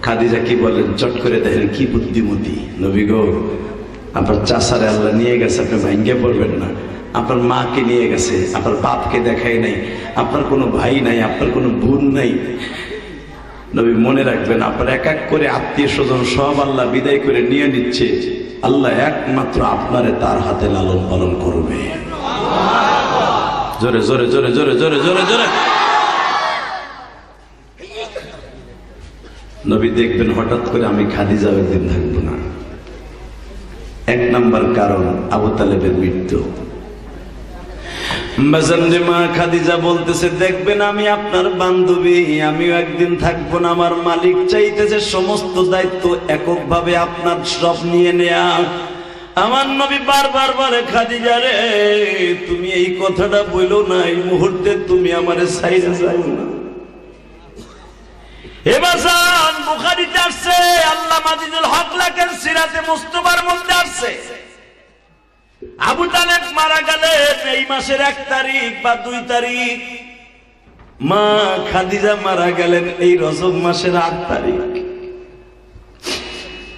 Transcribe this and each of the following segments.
খাদিজা কি বলেন, চট করে দেখেন কি বুদ্ধিমতী। নবী গো, আপনার চাচারে আল্লাহ নিয়ে গেছে, আপনি ভাঙ্গে পড়বেন না। আপনার মাকে নিয়ে গেছে, আপনার বাপকে দেখাই নাই, আপনার কোনো ভাই নাই, আপনার কোনো বোন নাই। নবী মনে রাখবেন, আপনার এক এক করে আত্মীয় স্বজন সব আল্লাহ বিদায় করে নিয়ে নিচ্ছে, আল্লাহ একমাত্র আপনারে তার হাতে লালন পালন করবে। জোরে জোরে জোরে জোরে জোরে জোরে জোরে। নবী দেখবেন হঠাৎ করে আমি খাদিজা একদিন থাকবো না। এক নাম্বার কারণ আবু তালেবের মৃত্যু। মা খাদিজা বলতেছে, দেখবেন আমি আপনার বান্ধবী, আমিও একদিন থাকবো না। আমার মালিক চাইতেছে সমস্ত দায়িত্ব এককভাবে আপনার সব নিয়ে নেয়া। আমার নবী বারবার বলে, খাদিজা রে, তুমি এই কথাটা বলো না, এই মুহূর্তে তুমি আমারে ছাইরা যাও না। এবার বুখারীতে আসছে, আল্লামা আজিজুল হক লাকের সিরাতে মুস্তাফার মধ্যে আসছে, আবু তালেব মারা গেলেন এই মাসের 1 তারিখ বা 2 তারিখ, মা খাদিজা মারা গেলেন এই রজব মাসের 8 তারিখ।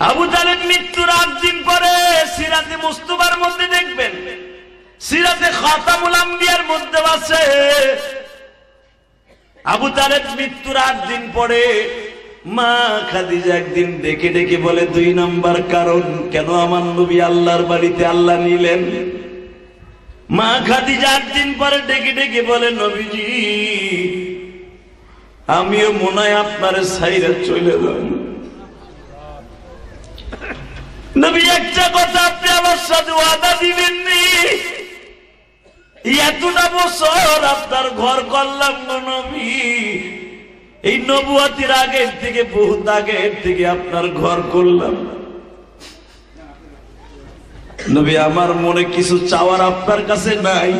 আবু তালেব মৃত্যুর 8 দিন পরে সিরাতে মুস্তাফার মধ্যে দেখবেন, সিরাতে খাতামুল আম্বিয়ার মধ্যে আছে, আবু তালেব মৃত্যুর 8 দিন পরে মা খাদিজা একদিন ডেকে ডেকে বলে, 2 নাম্বার কারণ কেন আমার নবী আল্লাহর বাড়িতে আল্লাহ নিলেন। মা খাদিজা 8 দিন পরে ডেকে ডেকে বলে, নবীজি, আমিও মনে হয় আপনার ছাইরা চলে যাব। নবী, একটা কথা আপনি আমার সাথে ওয়াদা দিবেননি, এতটা বছর আপনার ঘর করলাম নবী, এই নবুয়তের আগের থেকে বহুত আগের থেকে আপনার ঘর করলাম নবী, আমার মনে কিছু চাওয়ার আপনার কাছে নাই,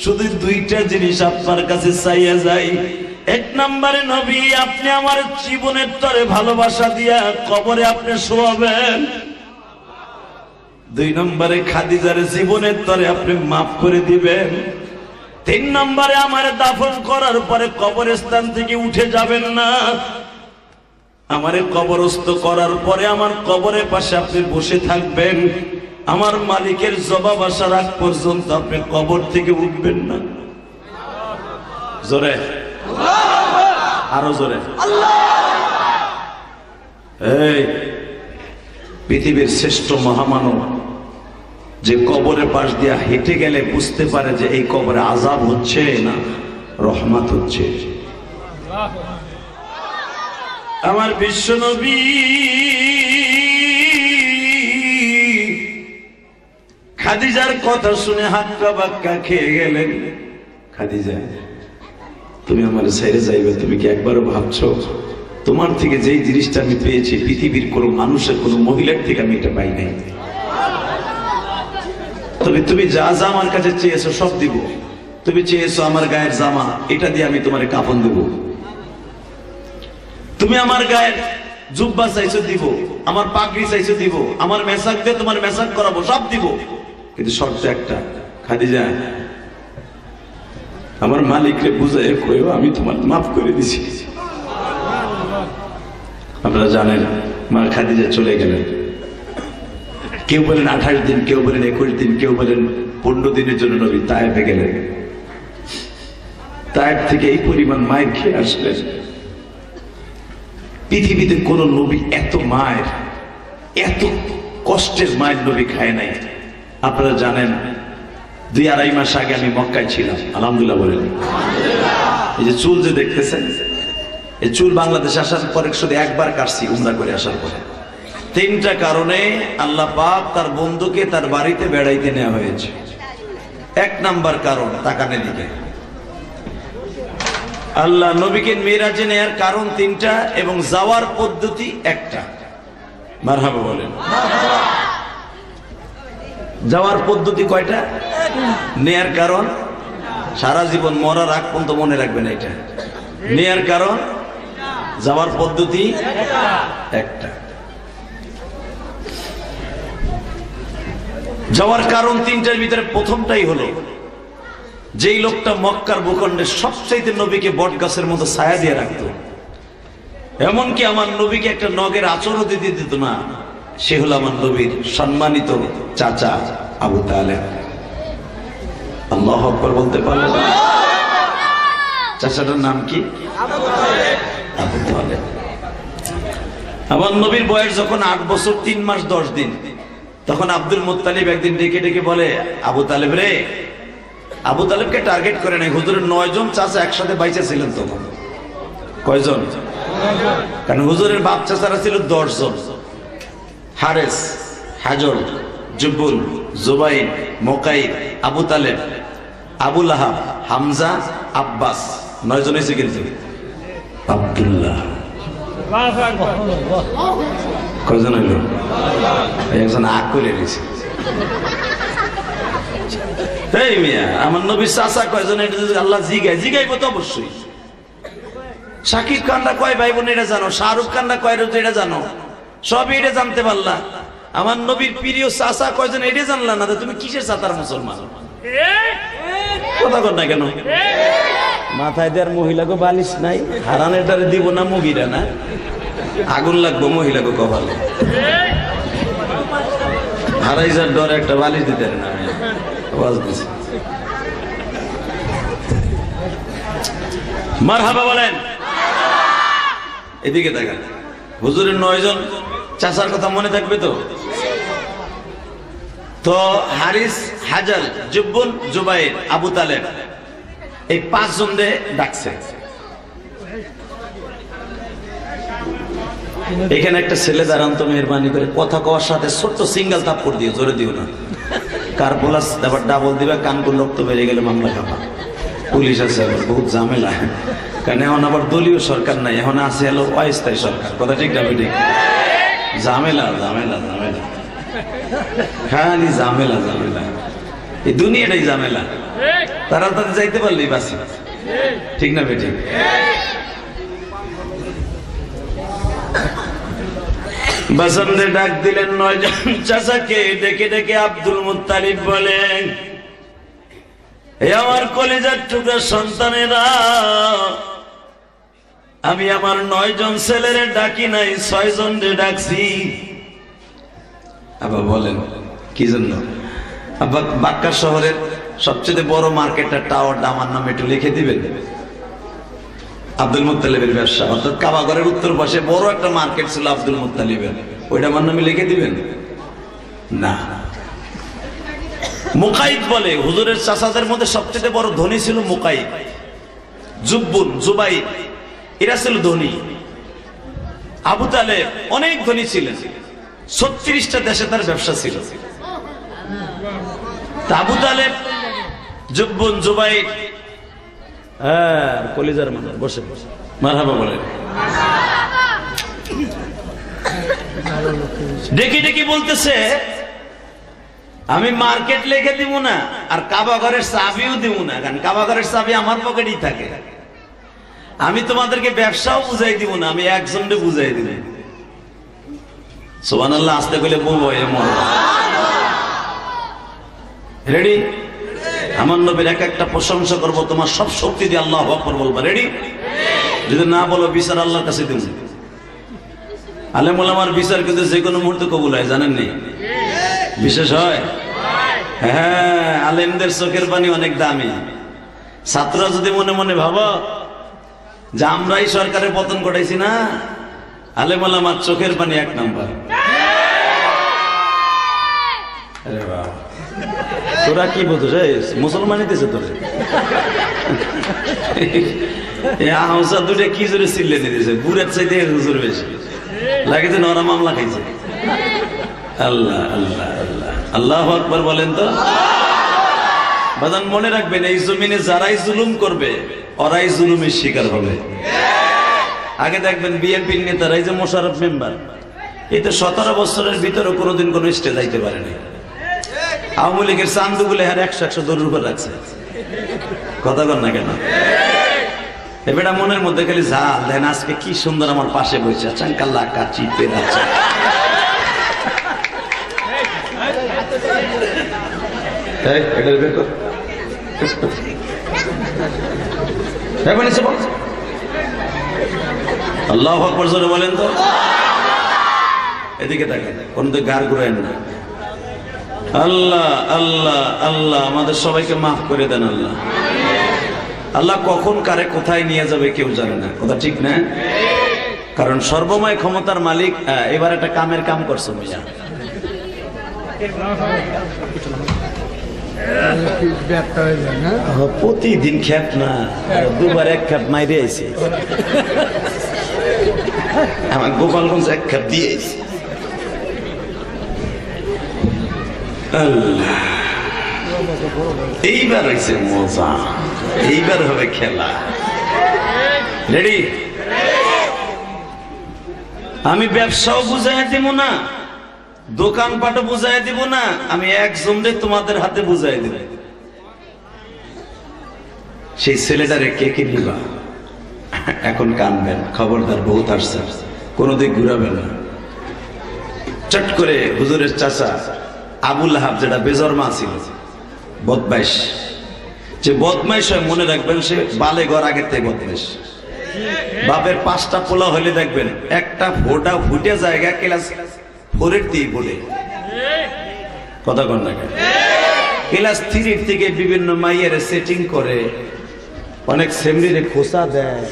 শুধু 2টা জিনিস আপনার কাছে চাইয়া যাই। 1 নম্বরে নবী, আপনি আমার জীবনের তরে ভালোবাসা দিয়া কবরে আপনি শোয়াবেন। 2 নম্বরে খাদিজার জীবনের তরে আপনি মাফ করে দিবেন। 3 নম্বরে আমার দাফন করার পরে কবরস্থান থেকে উঠে যাবেন না, আমারে কবরস্থ করার পরে আমার কবরের পাশে আপনি বসে থাকবেন, আমার মালিকের জবাব আসার আগ পর্যন্ত আপনি কবর থেকে উঠবেন না। জোরে, আরো জোরে। এই পৃথিবীর শ্রেষ্ঠ মহামানব যে কবরের পাশ দিয়া হেঁটে গেলে বুঝতে পারে যে এই কবরে আযাব হচ্ছে না রহমত হচ্ছে। আমার বিশ্ব নবী খাদিজার কথা শুনে হাক্কা বাক্কা খেয়ে গেলেন। খাদিজা, তুমি আমার ছেড়ে যাইবে, তুমি কি একবারও ভাবছো তোমার থেকে যেই জিনিসটা আমি পেয়েছি পৃথিবীর কোনো মানুষের কোনো মহিলার থেকে আমি এটা পাই নাই। তবে তুমি যা যা আমার কাছে চেয়েছো সব দিব। তুমি চেয়েছো আমার গায়ের জামা, এটা দিয়ে আমি তোমার কাফন দেব। তুমি আমার গায়ের জুব্বা চাইছো দিব, আমার পাগড়ি চাইছো দিব, আমার মেসাক দিয়ে তোমার মেসাক করাবো, সব দিব। কিন্তু শর্ত একটা, খাদিজা আমার মালিককে বুঝাই কইও আমি তোমার মাফ করে দিছি। আপনারা জানেন মা খাদিজা চলে গেলেন। কেউ বলেন 28 দিন, কেউ বলেন 21 দিন, কেউ বলেন 15 দিনের জন্য নবী তায়েফে গেলেন। তায়েফ থেকে এই পরিমাণ মায়ের খেয়ে আসলেন। পৃথিবীতে কোন নবী এত মায়ের, এত কষ্টের মায়ের নবী খায় নাই। আপনারা জানেন 2-2.5 মাস আগে আমি মক্কায় ছিলাম, আলহামদুলিল্লাহ বলেন। এই যে চুল যে দেখতেছেন, এই চুল বাংলাদেশে আসার পরে শুধু একবার কাটছি উমরা করে আসার পরে। 3টা কারণে আল্লাহ পাক তার বন্ধুকে তার বাড়িতে বেড়াইতে নেওয়া হয়েছে। 1 নাম্বার কারণ তাকানের দিকে, আল্লাহ নবীকে মিরাজে নেয়ার কারণ 3টা এবং যাওয়ার পদ্ধতি 1টা। মারহাবা বলেন। যাওয়ার পদ্ধতি কয়টা? নেয়ার কারণ সারা জীবন মরার আগ পর্যন্ত মনে রাখবেন এটা। নেয়ার কারণ, যাওয়ার পদ্ধতি 1টা। যাওয়ার কারণ 3টার ভিতরে প্রথমটাই হলো যেই লোকটা মক্কার ভূখণ্ডে সবচাইতে নবীকে বট গাছের মতো ছায়া দিয়ে রাখত, এমনকি আমার নবীকে একটা নগের আচরও দিতে দিত না। সে হলো আমার নবীর সম্মানিত চাচা আবু তালেব। আল্লাহু আকবার বলতে পারলেন? চাচাটার নাম কি? আবু তালেব। আমার নবীর বয়স যখন 8 বছর 3 মাস 10 দিন, তখন আব্দুল মুত্তালিব একদিন ডেকে ডেকে বলে, আবু তালেব রে। আবু তালেবকে টার্গেট করে নাই, হুজুরের 9 জন চাচা একসাথে বাইচা ছিলেন তখন। কয়জন? কারণ হুজুরের বাপ চাচারা ছিল 10 জন। হারেস, হাজর, জুবুল, জুবাইর, মুকাইদ, আবু তালেব, আবু লাহাব, হামজা, আব্বাস। 9 জন হয়েছে কিন্তু। আব্দুল্লাহ কয়জন হইল? একজন আগ করে নিয়েছে। এই মিয়া, আমার নবীর চাচা কয়জন এটা যদি আল্লাহ জিগাইবো তো অবশ্যই। শাকিব খানরা কয় ভাই বোন এটা জানো, শাহরুখ খানরা কয় রোজ এটা জানো, সবই এটা জানতে পারলা। আমার নবীর প্রিয় চাচা কয়জন এটা জানলা না, তুমি কিসের চাচার মুসলমান? কথা কর না কেন? মাথায় দেওয়ার মহিলাকে বালিশ নাই, হারানেটারে দিব না মুগিরা না, আগুন লাগবো মহিলাকে কপালে। হারাই যার ডরে একটা বালিশ দিতে না। মারহাবা বলেন। এদিকে দেখেন, হুজুরের 9 জন চাচার কথা মনে থাকবে তো? তো হারিস, হাজার, জুব্বুল, জুবাইর, আবু তালেব, এই 5 জন দে ডাকছে। এখানে একটা ছেলে দাঁড়ান তো মেহরবানি করে, কথা কওয়ার সাথে ছোট্ট সিঙ্গেল থাপ্পড় দিও, জোরে দিও না। কার প্লাস আবার ডাবল দিবা, কানকুর রক্ত বেড়ে গেলে মামলা খাবা। পুলিশ আছে, বহুত ঝামেলা। কারণ এখন আবার দলীয় সরকার নাই, এখন আছে হলো অস্থায়ী সরকার। কথা ঠিক না ঠিক? ঝামেলা ঝামেলা ঝামেলা, খালি ঝামেলা ঝামেলা, এই দুনিয়াটাই ঝামেলা। তারা তাদের যাইতে পারলেই বাসি। ঠিক না বেঠিক? বাসন্দে ডাক দিলেন 9 জন চাচাকে, ডেকে ডেকে আব্দুল মুত্তালিব বলেন, এ আমার কলিজার টুকরা সন্তানেরা, আমি আমার 9 জন ছেলেরে ডাকি নাই, 6 জন রে ডাকছি। আবার বলেন কি জন্য? বাক্কা শহরের সবচেয়ে বড় মার্কেটের টাওয়ারটা আমার নামে একটু লিখে দিবেন। আব্দুল মুত্তালিবের ব্যবসা, অর্থাৎ কাবাগরের উত্তর পাশে বড় একটা মার্কেট ছিল আব্দুল মুত্তালিবের, ওইটা আমার নামে লিখে দিবেন না। মুকাইদ বলে, হুজুরের চাচাদের মধ্যে সবচেয়ে বড় ধনী ছিল মুকাইদ, জুব্বুল, জুবাইর, এরা ছিল ধনী। আবু তালেব অনেক ধনী ছিলেন, 36টা দেশে তার ব্যবসা ছিল। আবু তালেব, জুব্বুল, জুবাইর, কলিজার মানুষ, বসে বসে মারহাবা বলেন। ডেকে ডেকে বলতেছে, আমি মার্কেট লিখে দিব না, আর কাবাঘরের চাবিও দিব না, কারণ কাবাঘরের চাবি আমার পকেটেই থাকে। আমি তোমাদেরকে ব্যবসাও বুঝাই দিব না, আমি একজনকে বুঝাই দিব। সুবহানাল্লাহ, আস্তে কইলে বউ হয় এমন। রেডি? আমার নবীর এক একটা প্রশংসা করবো, তোমার সব শক্তি দিয়ে আল্লাহু আকবার বলবা। রেডি? যদি না বলো, বিচার আল্লাহর কাছে দেব। আলেম ওলামার বিচার কিন্তু যে কোনো মুহূর্তে কবুল হয়, জানেন নি? বিশেষ হয়। হ্যাঁ, আলেমদের চোখের পানি অনেক দামি। ছাত্ররা যদি মনে মনে ভাবো যে আমরাই সরকারের পতন ঘটাইছি না, আলেম ওলামার চোখের পানি 1 নাম্বার। আরে বাবা, তোরা কি বুঝছিস? মুসলমানই দিয়েছে তোরে। হাউসা দুটো কি জোরে চিল্লে দিয়েছে, বুড়ের চাইতে হুজুর বেশি লাগে, যে নরা মামলা খাইছে। আল্লাহ আল্লাহ আল্লাহ, আল্লাহু আকবার বলেন তো। বাজান মনে রাখবেন, এই জমিনে যারাই জুলুম করবে ওরাই জুলুমের শিকার হবে। আগে দেখবেন বিএনপির নেতারা, এই যে মোশাররফ মেম্বার, এই তো 17 বছরের ভিতরে কোনোদিন কোনো স্টেজ যাইতে পারেনি। আওয়ামী লীগের চান্দুগুলো 100 দৌড়ের উপর রাখছে। কথা কর না কেন? এবারে মনের মধ্যে খালি ঝাল দেন, আজকে কি সুন্দর আমার পাশে বসে চাঙ্কাল্লা কাচি পেন আছে। আল্লাহু আকবার জোরে বলেন তো। এদিকে তাকান, কোন দিকে গার ঘুরায়েন না। আল্লাহ আল্লাহ আল্লাহ আমাদের সবাইকে মাফ করে দেন আল্লাহ। আল্লাহ কখন কারে কোথায় নিয়ে যাবে কেউ জানে না, কথা ঠিক না? কারণ সর্বময় ক্ষমতার মালিক। এবার একটা কামের কাম করছো মিয়া, প্রতিদিন খেপ না, দুবার এক খেপ মাইরে আইছি, আমার গোপালগঞ্জ এক খেপ দিয়ে আইছি। আল্লাহ, এইবার হয়েছে মজা, এইবার হবে খেলা। রেডি? আমি ব্যবসাও বুঝাই দিব না, দোকানপাটও বুঝাই দিব না, আমি একজনরে তোমাদের হাতে বুঝাই দিব। সেই ছেলেটারে কে কে নিবা? এখন কানবেন, খবরদার বহুত আসছে, কোনো দিক ঘুরাবেন না। চট করে হুজুরের চাচা আবুল আহাব, যেটা বেজরমা ছিল, বদমাইশ, যে বদমাইশ হয় মনে রাখবেন সে বালে ঘর আগের থেকে বদমাইশ। বাপের 5টা পোলা হলে দেখবেন একটা ফোটা ফুটে জায়গা ক্লাস 4 দিয়ে বলে, কথা কন না, ক্লাস 3 থেকে বিভিন্ন মাইয়ের সেটিং করে, অনেক সেমরিরে খোসা দেয়,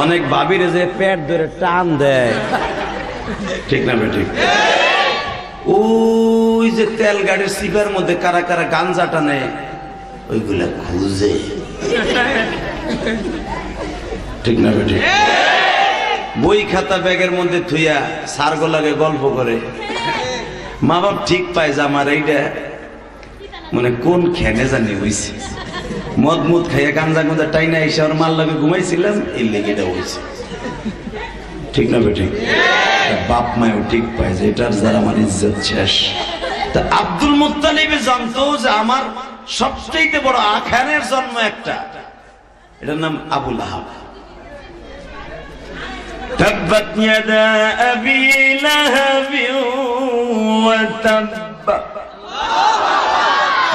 অনেক বাবিরে যে পেট ধরে টান দেয়, ঠিক না বেঠিক? ওই যে তেল গাড়ির সিপার মধ্যে কারা কারা গাঞ্জা টানে, ওইগুলা খুঁজে, ঠিক না বেঠিক? বই খাতা ব্যাগের মধ্যে থুইয়া সারগো লাগে গল্প করে, মা বাপ ঠিক পায় যে আমার এইটা মানে কোন খেনে জানি হইছে, মদ মুদ খাইয়া গাঞ্জা গাঞ্জা টাইনা এসে ওর মাল লাগে ঘুমাইছিলাম, এই লেগেটা হয়েছে, ঠিক না বেঠিক? বাপ মায়ও ঠিক পায় যে এটার দ্বারা আমার ইজ্জত শেষ। তা আব্দুল মুত্তালিব জানতো যে আমার সবচেয়ে বড় আখানের জন্ম একটা, এটার নাম আবুল আহাব। তাব্বাত ইয়াদা আবি লাহাব ওয়া তাব্ব।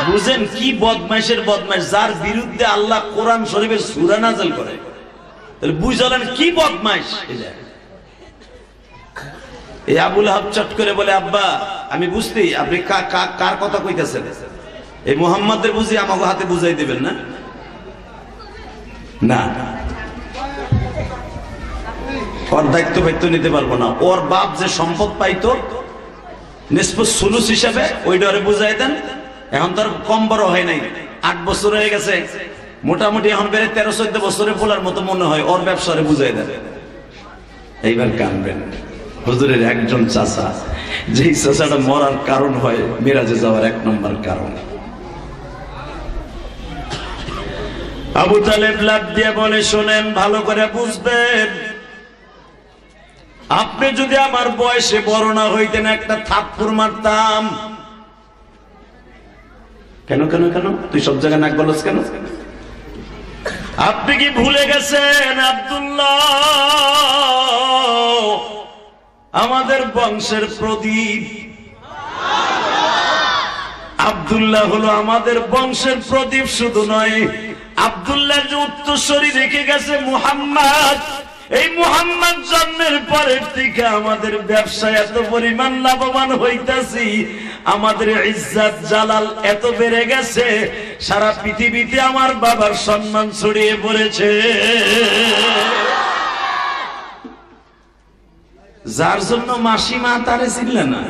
বুঝেন কি বদমাইশের বদমাইশ, যার বিরুদ্ধে আল্লাহ কোরআন শরীফের সূরা নাযিল করে, তাহলে বুঝলেন কি বদমাইশ এটা। এই আবুল আহাব চট করে বলে, আব্বা আমি বুঝতে, আপনি কার কথা কইতেছেন? এই মুহাম্মাদের বুঝি আমাকে হাতে বুঝাই দিবেন না? না, ওর দায়িত্ব ফাইত্ব নিতে পারবো না। ওর বাপ যে সম্পদ পাইতো নিসফুস সুলুস হিসাবে, ওইটা ওরে বুঝাই দেন। এখন তার কম বড় হয় নাই, 8 বছর হয়ে গেছে মোটামুটি, এখন বেড়ে 13-14 বছরে বলার মতো মনে হয়, ওর ব্যবসারে বুঝাই দেন। এইবার কানবেন, হুজুরের একজন চাচা, যেই চাচাটা মরার কারণ হয় মিরাজে যাওয়ার 1 নম্বর কারণ। আবু তালেব লাফ দিয়ে বলে, শোনেন ভালো করে বুঝবেন, আপনি যদি আমার বয়সে বড় না হইতেন একটা থাপ্পড় মারতাম। কেন কেন কেন? তুই সব জায়গায় নাক গলছ কেন? আপনি কি ভুলে গেছেন আব্দুল্লাহ আমাদের বংশের প্রদীপ? আব্দুল্লাহ হলো আমাদের বংশের প্রদীপ। শুধু নয়, আব্দুল্লাহ যে উত্তরসূরি রেখে গেছে মুহাম্মদ, এই মুহাম্মদ জন্মের পরের থেকে আমাদের ব্যবসায় এত পরিমাণ লাভবান হইতাছি, আমাদের ইজ্জত জালাল এত বেড়ে গেছে, সারা পৃথিবীতে আমার বাবার সম্মান ছড়িয়ে পড়েছে। যার জন্য মাসিমা তারে চিনলে না,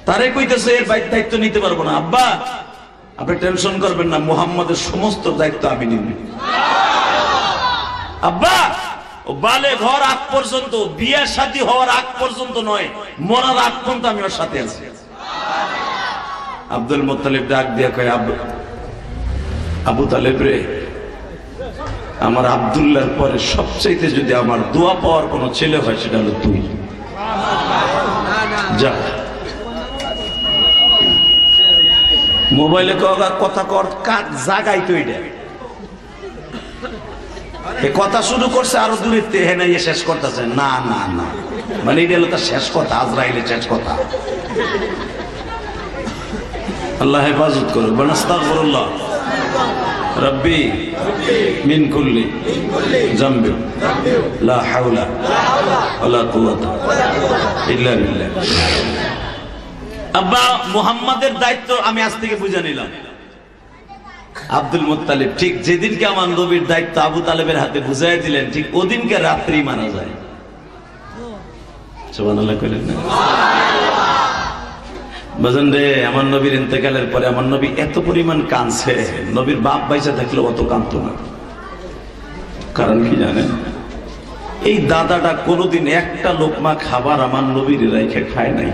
তারে কইতেছে এর দায়িত্ব নিতে পারবো না। আব্বা আপনি টেনশন করবেন না, মুহাম্মাদের সমস্ত দায়িত্ব আমি নিব। আব্বা ও বালে ঘর আগ পর্যন্ত, বিয়ে শাদী হওয়ার আগ পর্যন্ত নয়, মরার আগ পর্যন্ত আমি ওর সাথে আছি। আব্দুল মুত্তালিব ডাক দিয়া কয়, আবু তালেব রে, আমার আব্দুল্লাহর পরে সবচাইতে যদি আমার দোয়া পাওয়ার কোন ছেলে হয় সেটা হলো তুই। যা মোবাইলে কথা কর, কাক জাগাই তো এটা কথা শুরু করছে, আরো দূরে হেনে শেষ করতেছে। না না না, মানে এটা হলো তার শেষ কথা, আজরাইলের শেষ কথা। আল্লাহ হেফাজত করুক, আস্তাগফিরুল্লাহ। রব্বি মিন কুল্লি জামবি লা হাওলা ওয়ালা কুওয়াতা ইল্লা বিল্লাহ। আব্বা মুহাম্মাদের দায়িত্ব আমি আজ থেকে বুঝে নিলাম। আব্দুল মুত্তালিব ঠিক যেদিনকে আমার নবীর দায়িত্ব আবু তালেবের হাতে বুঝাই দিলেন, ঠিক ওদিনকে রাত্রি মারা যায়। সুবহানাল্লাহ কইলেন না? বাজান রে, আমার নবীর ইন্তেকালের পরে আমার নবী এত পরিমাণ কাঁদছে, নবীর বাপ বাইসা থাকলে অত কাঁদতো না। কারণ কি জানেন? এই দাদাটা কোনোদিন একটা লোকমা খাবার আমার নবীর রাইখে খায় নাই।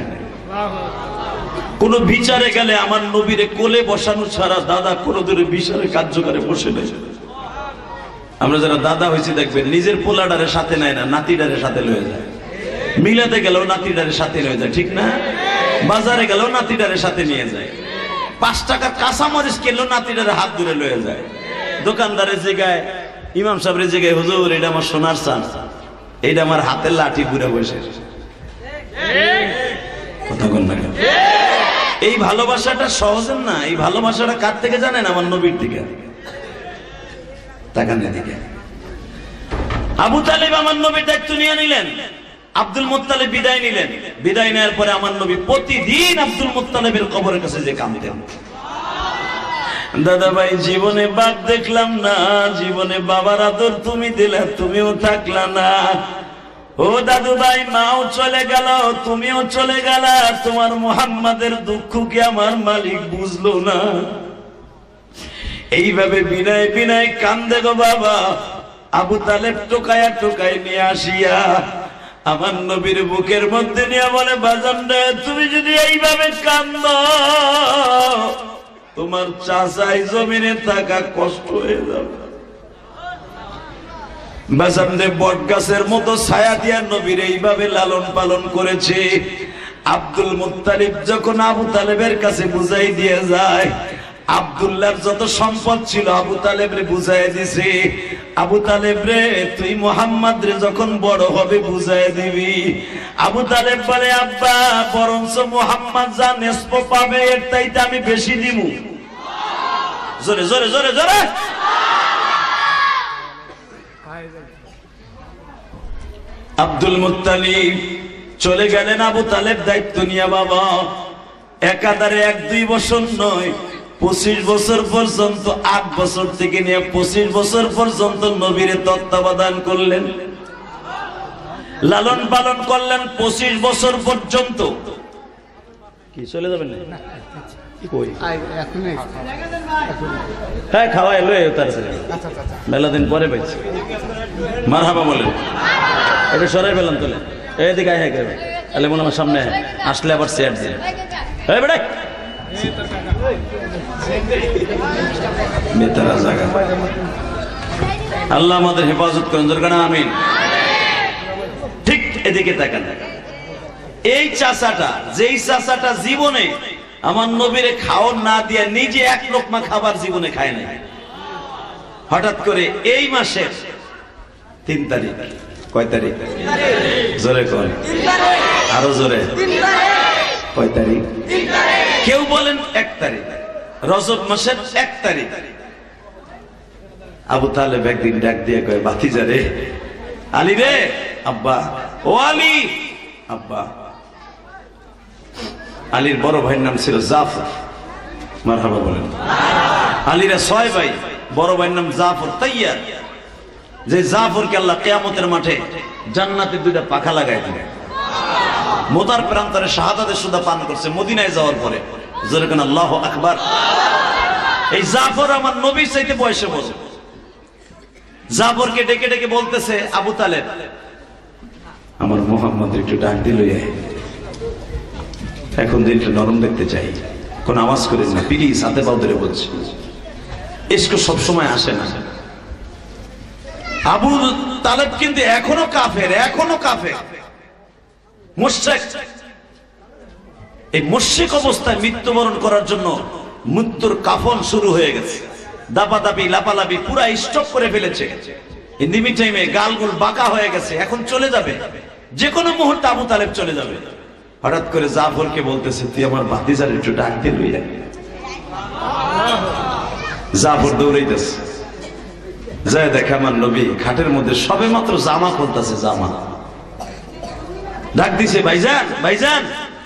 কোন বিচারে গেলে আমার নবীরে কোলে বসানো ছাড়া দাদা কোনোদিন বিচারে কার্যকরে বসে নেই। আমরা যারা দাদা হয়েছি দেখবেন নিজের পোলাডারের সাথে নেয় না, নাতিডারের সাথে লয়ে যায়। মিলাতে গেলেও নাতিডারের সাথে লয়ে যায়, ঠিক না? বাজারে গেলেও নাতিডারের সাথে নিয়ে যায়। 5 টাকার কাঁচামরিচ কিনলেও নাতিডারের হাত ধরে লয়ে যায়। দোকানদারের জায়গায়, ইমাম সাহেবের জায়গায়, হুজুর এটা আমার সোনার চান, এইটা আমার হাতের লাঠি ঘুরে বসে। কথা বল না? এই ভালোবাসাটা সহজের না। এই ভালোবাসাটা কার থেকে জানেন? আমার নবীর থেকে। তাকানের দিকে আবু তালেব আমার নবীর দায়িত্ব নিয়ে নিলেন। আব্দুল মুত্তালিব বিদায় নিলেন। বিদায় নেওয়ার পরে আমার নবী প্রতিদিন আব্দুল মুত্তালিবের কবরের কাছে যে কাঁদতেন, দাদা ভাই জীবনে বাপ দেখলাম না, জীবনে বাবার আদর তুমি দিলে, তুমিও থাকলা না। ও দাদু ভাই, মাও চলে গেল, তুমিও চলে গেলা, তোমার মুহাম্মাদের দুঃখ কি আমার মালিক বুঝলো না? এইভাবে বিনয় বিনয় কান্দে গো বাবা। আবু তালেব টোকায়া টোকায় নিয়ে আসিয়া আমার নবীর বুকের মধ্যে নিয়ে বলে, বাজান রে, তুমি যদি এইভাবে কান্দ, তোমার চাচাই জমিনে থাকা কষ্ট হয়ে যাবে। বাজান রে, বট গাছের মতো ছায়া দিয়া নবীর এইভাবে লালন পালন করেছে। আব্দুল মুত্তালিব যখন আবু তালেবের কাছে বুঝাই দিয়ে যায়, আব্দুল্লাহর যত সম্পদ ছিল আবু তালেব রে বুঝাই দিছে। আবু তালেব রে, তুই মুহাম্মদ রে যখন বড় হবে বুঝাই দিবি। আবু তালেব বলে, আব্বা বরঞ্চ মুহাম্মদ যা নিসব পাবে এর চাইতে আমি বেশি দিমু। জোরে জোরে জোরে জোরে। আব্দুল মুত্তালিব চলে গেলেন। আবু তালেব দায়িত্ব নিয়ে বাবা একাধারে 1-2 বছর নয়, 25 বছর পর্যন্ত, 8 বছর থেকে নিয়ে 25 বছর পর্যন্ত নবীরে তত্ত্বাবধান করলেন, লালন পালন করলেন 25 বছর পর্যন্ত। কি চলে যাবেন না? হ্যাঁ, খাওয়াই লয়ে তাড়াতাড়ি, মেলা দিন পরে পাইছি। মারহাবা বলেন। এটা সরাই পেলাম তোলে, এদিকে আয়। হ্যাঁ, আলে মনে আমার সামনে আসলে আবার চেয়ার দিয়ে বেড়ে আল্লাহ আমাদের হেফাজত করেন, দরকার আমিন। ঠিক এদিকে তাকান। এই চাচাটা, যেই চাচাটা জীবনে আমার নবীরে খাওয়ার না দিয়ে নিজে 1 লোকমা খাবার জীবনে খায় না, হঠাৎ করে এই মাসের 3 তারিখ, কয় তারিখ? জোরে কর, আরো জোরে। কয় তারিখ? কেউ বলেন 1 তারিখ, রজব মাসের 1 তারিখ। আবু তালেব একদিন ডাক দিয়ে কয়, ভাতিজা রে, আলী রে, আব্বা, ও আলী, আব্বা। আলীর বড় ভাইয়ের নাম ছিল জাফর। মারহাবা বলেন। আলীরা 6 ভাই, বড় ভাইয়ের নাম জাফর তাইয়ার। যে জাফরকে আল্লাহ কিয়ামতের মাঠে জান্নাতে 2টা পাখা লাগাই দিলেন। মোদার প্রান্তরে শাহাদাতের সুদা পান করছে মদিনায় যাওয়ার পরে। জোরে কোন আল্লাহু আকবার। এই জাফর আমার নবীর চাইতে বয়সে বড়। জাফরকে ডেকে ডেকে বলতেছে, আবু তালেব, আমার মুহাম্মদ একটু ডাক দিল, এখন দিনটা নরম দেখতে চাই, কোন আওয়াজ করেন না, প্লিজ, হাতে পাও ধরে বলছি। ইশক সবসময় আসে না। আবু তালেব কিন্তু এখনো কাফের, এখনো কাফের, মুশরিক। এই মুশরিক অবস্থায় মৃত্যুবরণ করার জন্য মৃত্যুর কাফন শুরু হয়ে গেছে। দাপাদাপি লাপালাপি পুরা স্টপ করে ফেলেছে। ইন টাইমে গালগুল বাঁকা হয়ে গেছে, এখন চলে যাবে, যে কোনো মুহূর্তে আবু তালেব চলে যাবে। হঠাৎ করে জাফরকে বলতেছে, তুই আমার ভাতিজার একটু ডাক দিয়ে লইয়া। জাফর দৌড়াইতেছে, যায় দেখে আমার নবী খাটের মধ্যে সবে মাত্র জামা খুলতেছে, জামা। ডাক দিছে, ভাইজান ভাইজান,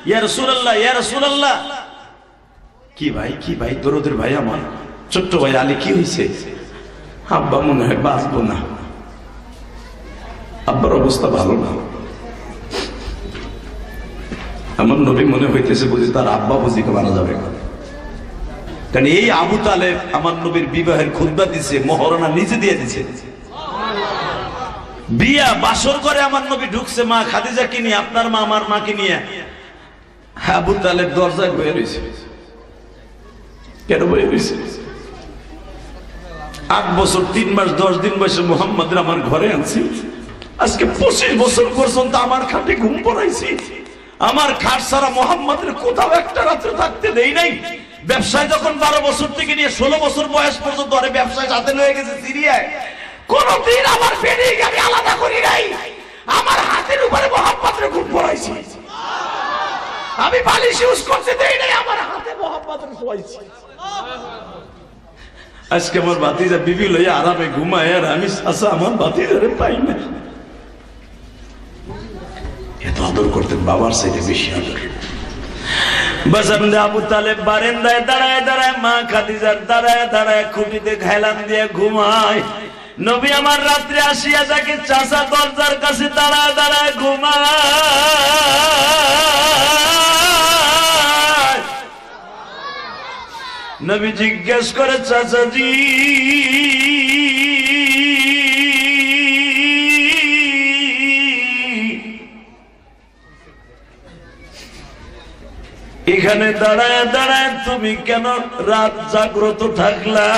ইয়া রাসূলুল্লাহ ইয়া রাসূলুল্লাহ। কি ভাই কি ভাই? দরদের ভাই আমার ছোট্ট ভাই আলী, কি হয়েছে? আব্বা মনে হয় বাঁচবো না, আব্বার অবস্থা ভালো না। আমার নবী মনে হইতেছে বুঝি তার আব্বা বুঝিকে মারা যাবে, কারণ এই আবু তালেব আমার নবীর বিবাহের খুতবা দিছে, মহরনা নিজে দিয়ে দিছে। বিয়া বাসর করে আমার নবী ঢুকছে মা খাদিজাকে নিয়ে, আপনার মা আমার মাকে নিয়ে। আবু তালেব দরজায় বয়ে রয়েছে। কেন বয়ে রয়েছে? 8 বছর 3 মাস 10 দিন বয়সে মুহাম্মদের আমার ঘরে আনছি, আজকে 25 বছর পর্যন্ত আমার খাটে ঘুম পড়াইছি, আমার খাট ছাড়া মুহাম্মদের কোথাও একটা রাত্রে থাকতে দেই নাই। ব্যবসায় যখন 12 বছর থেকে নিয়ে 16 বছর বয়স পর্যন্ত আরে ব্যবসায় সাথে লয়ে গেছে সিরিয়ায়, কোনদিন আমার পেটে আমি আলাদা করি নাই। আমার হাতের উপরে মুহাম্মদের ঘুম পড়াইছি, আমি বালিশ ইউজ করতে দেই নাই, আমার হাতে মুহাম্মদের শোয়াইছি। আজকে আমার ভাতিজা বিবি লইয়া আরামে ঘুমায়, আর আমি চাচা আমার ভাতিজারে পাই না। এত আদর করতেন, বাবার চাইতে বেশি আদর। আবু তালেব বারান্দায় দাঁড়ায় দাঁড়ায়, মা খাদিজার দাঁড়ায় দাঁড়ায় খুঁটিতে ঘায়লাম দিয়ে ঘুমায়। নবী আমার রাত্রে আসিয়া যাকে চাচা দরজার কাছে দাঁড়ায় দাঁড়ায় ঘুমায়। নবী জিজ্ঞেস করে, চাচাজি এখানে দাঁড়ায় দাঁড়ায় তুমি কেন রাত জাগ্রত থাকলা?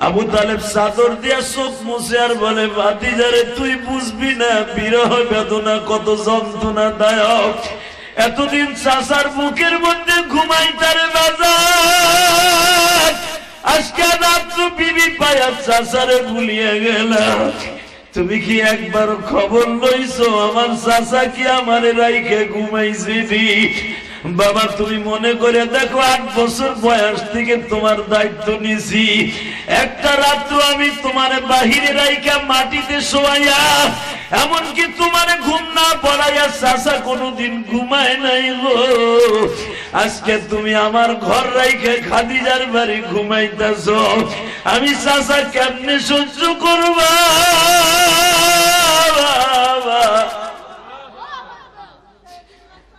আবু তালেব চাদর দিয়া চোখ মুছে আর বলে, ভাতিজারে তুই বুঝবি না বিরহ বেদনা কত যন্ত্রণাদায়ক। এতদিন চাচার বুকের মধ্যে ঘুমাইতারে বাজার, আজকে রাত্র বিবি পায়া চাচারে ভুলিয়ে গেলাম। তুমি কি একবার খবর লইছো আমার চাচা কি আমারে রাইখে ঘুমাইছি? বাবা তুমি মনে করে দেখো, 8 বছর বয়স থেকে তোমার দায়িত্ব নিছি, একটা রাত্র আমি তোমার বাহিরে রাইখা মাটিতে শোয়াইয়া, এমনকি তোমার ঘুম না পড়াইয়া চাচা কোনদিন ঘুমায় নাই গো। আজকে তুমি আমার ঘর রাইখে খাদিজার বাড়ি ঘুমাইতেছ, আমি চাচা কেমনে সহ্য করবা?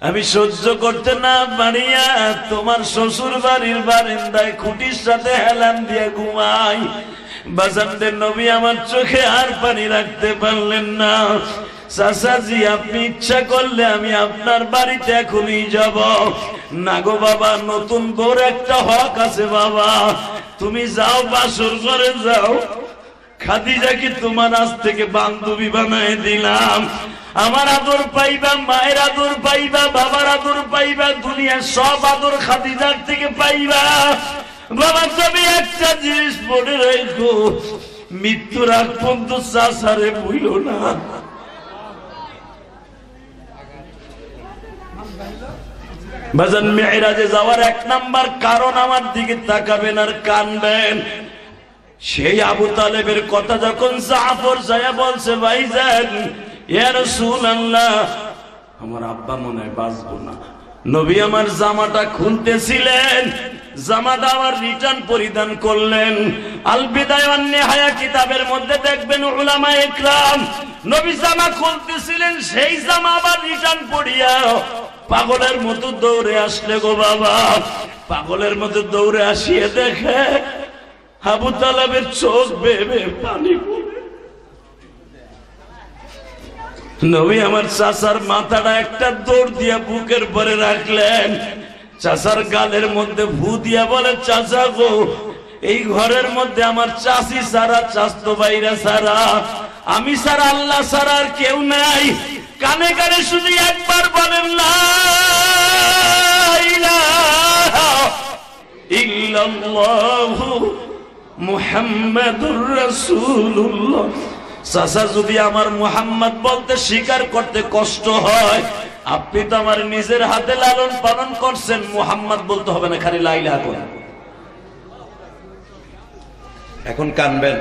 আমি সহ্য করতে না পারিয়া তোমার শ্বশুর বাড়ির বারান্দায় খুঁটির সাথে হেলান দিয়ে ঘুমাই। বাজানদের নবী আমার চোখে আর পানি রাখতে পারলেন না। চাচাজি আপনি ইচ্ছা করলে আমি আপনার বাড়িতে এখনই যাব না গো বাবা, নতুন বউর একটা হক আছে বাবা, তুমি যাও বাসর ঘরে যাও। খাদিজাকে তোমার আজ থেকে বান্ধবী বানায় দিলাম, আমার আদর পাইবা, মায়ের আদর পাইবা, বাবার আদর পাইবা, দুনিয়ার সব আদর খাদিজার থেকে পাইবা। বাবা তবে একটা জিনিস মনে রাখো, মৃত্যুর আগ পর্যন্ত চাচারে ভুলো না। বাজান মেরাজে যাওয়ার 1 নাম্বার কারণ আমার দিকে তাকাবেন আর কানবেন। সেই আবু তালেবের কথা যখন জাফর যায় বলছে, ভাইজান ইয়া রাসূলুল্লাহ আমার আব্বা মনে হয় বাঁচবো না। নবী আমার জামাটা খুলতেছিলেন, জামাটা আমার রিটার্ন পরিধান করলেন। আল বিদায়া ওয়ান নিহায়া কিতাবের মধ্যে দেখবেন উলামায়ে ইকরাম নবী জামা খুলতেছিলেন, সেই জামা আবার রিটার্ন পড়িয়া পাগলের মতো দৌড়ে আসলে গো বাবা। পাগলের মতো দৌড়ে আসিয়ে দেখে আবু তালেবের চোখ বেয়ে বেয়ে পানি। নবী আমার চাচার মাথাটা একটা দৌড় দিয়া বুকের পরে রাখলেন, চাচার গালের মধ্যে ভু দিয়া বলে, চাচা গো এই ঘরের মধ্যে আমার চাচি সারা, চাচতো ভাইরা সারা, আমি সারা, আল্লাহ সারা আর কেউ নাই। কানে কানে শুধু একবার বলেন লা ইলাহা ইল্লাল্লাহু মুহাম্মাদুর রাসূলুল্লাহ। চাচা যদি আমার মুহাম্মদ বলতে স্বীকার করতে কষ্ট হয়, আপনি তো আমার নিজের হাতে লালন পালন করছেন, মুহাম্মদ বলতে হবে না, খালি লা ইলাহা করেন। এখন কানবেন।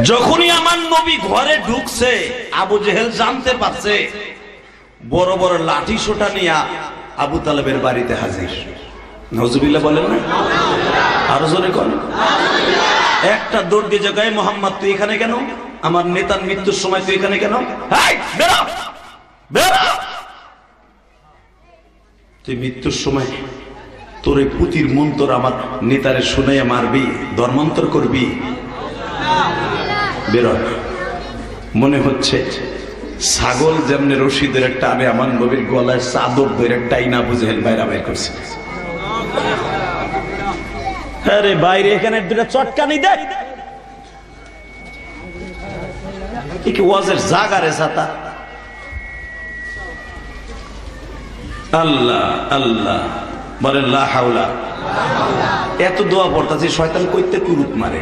যখনই আমার নবী ঘরে ঢুকছে, আবু জেহেল জানতে পারছে, বড় বড় লাঠি সোটা নিয়ে আবু তালেবের বাড়িতে হাজির। নজরুল্লাহ বলেন না? আরো জোরে করেন। একটা দৌড় দিয়ে জায়গায়, মোহাম্মদ তুই এখানে কেন? আমার নেতার মৃত্যুর সময় তুই এখানে কেন? তুই মৃত্যুর সময় তোর এই পুতির মন্তর আমার নেতারে শুনাইয়া মারবি, ধর্মান্তর করবি? বেরো। মনে হচ্ছে ছাগল যেমনি রশিদের একটা টানে আমার নবীর গলায় চাদর ধরে টাইনা আবু জেহেল বাইরে বের করছে। আরে বাইরে এখানে দুটা চটকানি দেখ, কি ওয়াজের জায়গা রে ছাতা। আল্লাহ আল্লাহ বলেন লা হাওলা। এত দোয়া পড়তাছি, শয়তান কইতে কুরুত মারে।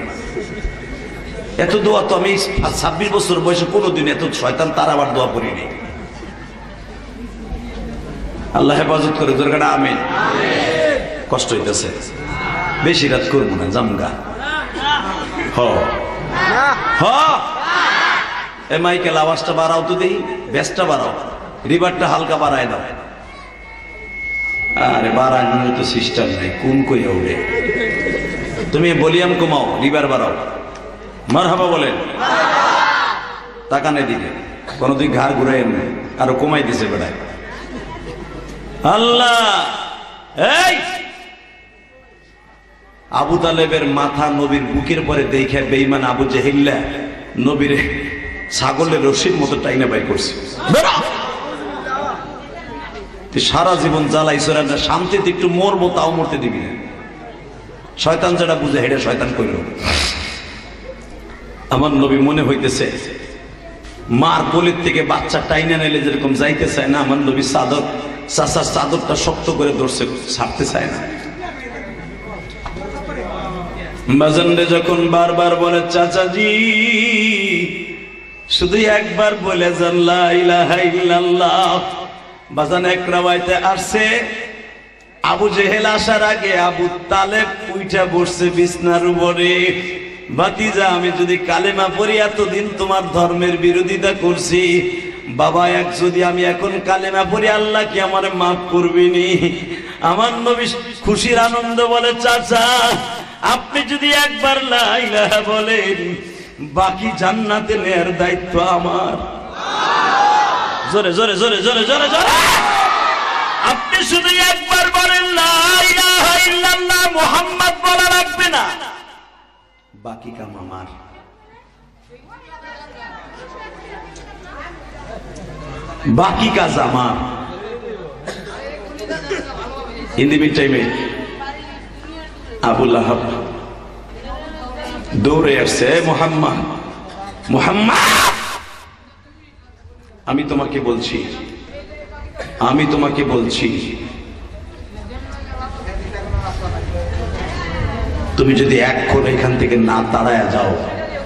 এত দোয়া তো আমি 26 বছর বয়সে কোনোদিন এত শয়তান তার আবার দোয়া পড়িনি। আল্লাহ হেফাজত করে দরকারটা। আমিন। কষ্ট হইতেছে, বেশি রাত করবো না, জামগা। এ মাইকেল আওয়াজটা বাড়াও তো, দেই ব্যাসটা বাড়াও, রিভারটা হালকা বাড়ায় দাও। আরে বাড়ানোর তো সিস্টেম নেই, কোন কইয়া উঠে। তুমি ভলিউম কমাও, রিভার বাড়াও। মারহাবা বলেন। তাকানে দিকে কোনদিন ঘাড় ঘুরাই আরো কমাই দিছে বেড়ায়। আল্লাহ। এই আবু তালেবের মাথা নবীর বুকের পরে দেখে বেঈমান আবু জেহেল নবীর ছাগলের রশির মতো টাইনা বাই করছে। সারা জীবন জ্বালাইছ, শান্তিতে একটু মরবো তাও মরতে দিবি না। শয়তান যেটা বুঝে হেডে শয়তান কইল। আমার নবী মনে হইতেছে মার কোলের থেকে বাচ্চা টাইনা নিলে যেরকম যাইতে চায় না, আমার নবী চাদর চাচার চাদরটা শক্ত করে ধরছে, ছাড়তে চায় না। বাজানরে যখন বারবার বলে চাচাজি, শুধু একবার বলে যান লা ইলাহা ইল্লাল্লাহ। বাজান এক রাওয়ায়াতে আসছে, আবু জেহেল আসার আগে আবু তালেব উঠা বসছে বিছনার উপরে। ভাতিজা, আমি যদি কালেমা পড়ি, এতদিন তোমার ধর্মের বিরোধিতা করছি বাবা, যদি আমি এখন কালেমা পড়ি, আল্লাহ কি আমার মাফ করবিনি? আমার নবী খুশির আনন্দ বলে, চাচা আপনি যদি একবার লা ইলাহা বলেন, বাকি জান্নাতে নেয়ার দায়িত্ব আমার। জোরে জোরে জোরে জোরে জোরে জোরে। আপনি শুধু একবার বলেন লা ইলাহা ইল্লাল্লাহ, মুহাম্মদ বলা লাগবে না, বাকি কাম আমার। বাকি কাজ আমার। ইন দি মিড টাইমে আবু লাহাব দৌড়ে আসছে, মুহাম্মদ মুহাম্মদ, আমি তোমাকে বলছি, আমি তোমাকে বলছি, তুমি যদি এক্ষণ এখান থেকে না তাড়ায়া যাও,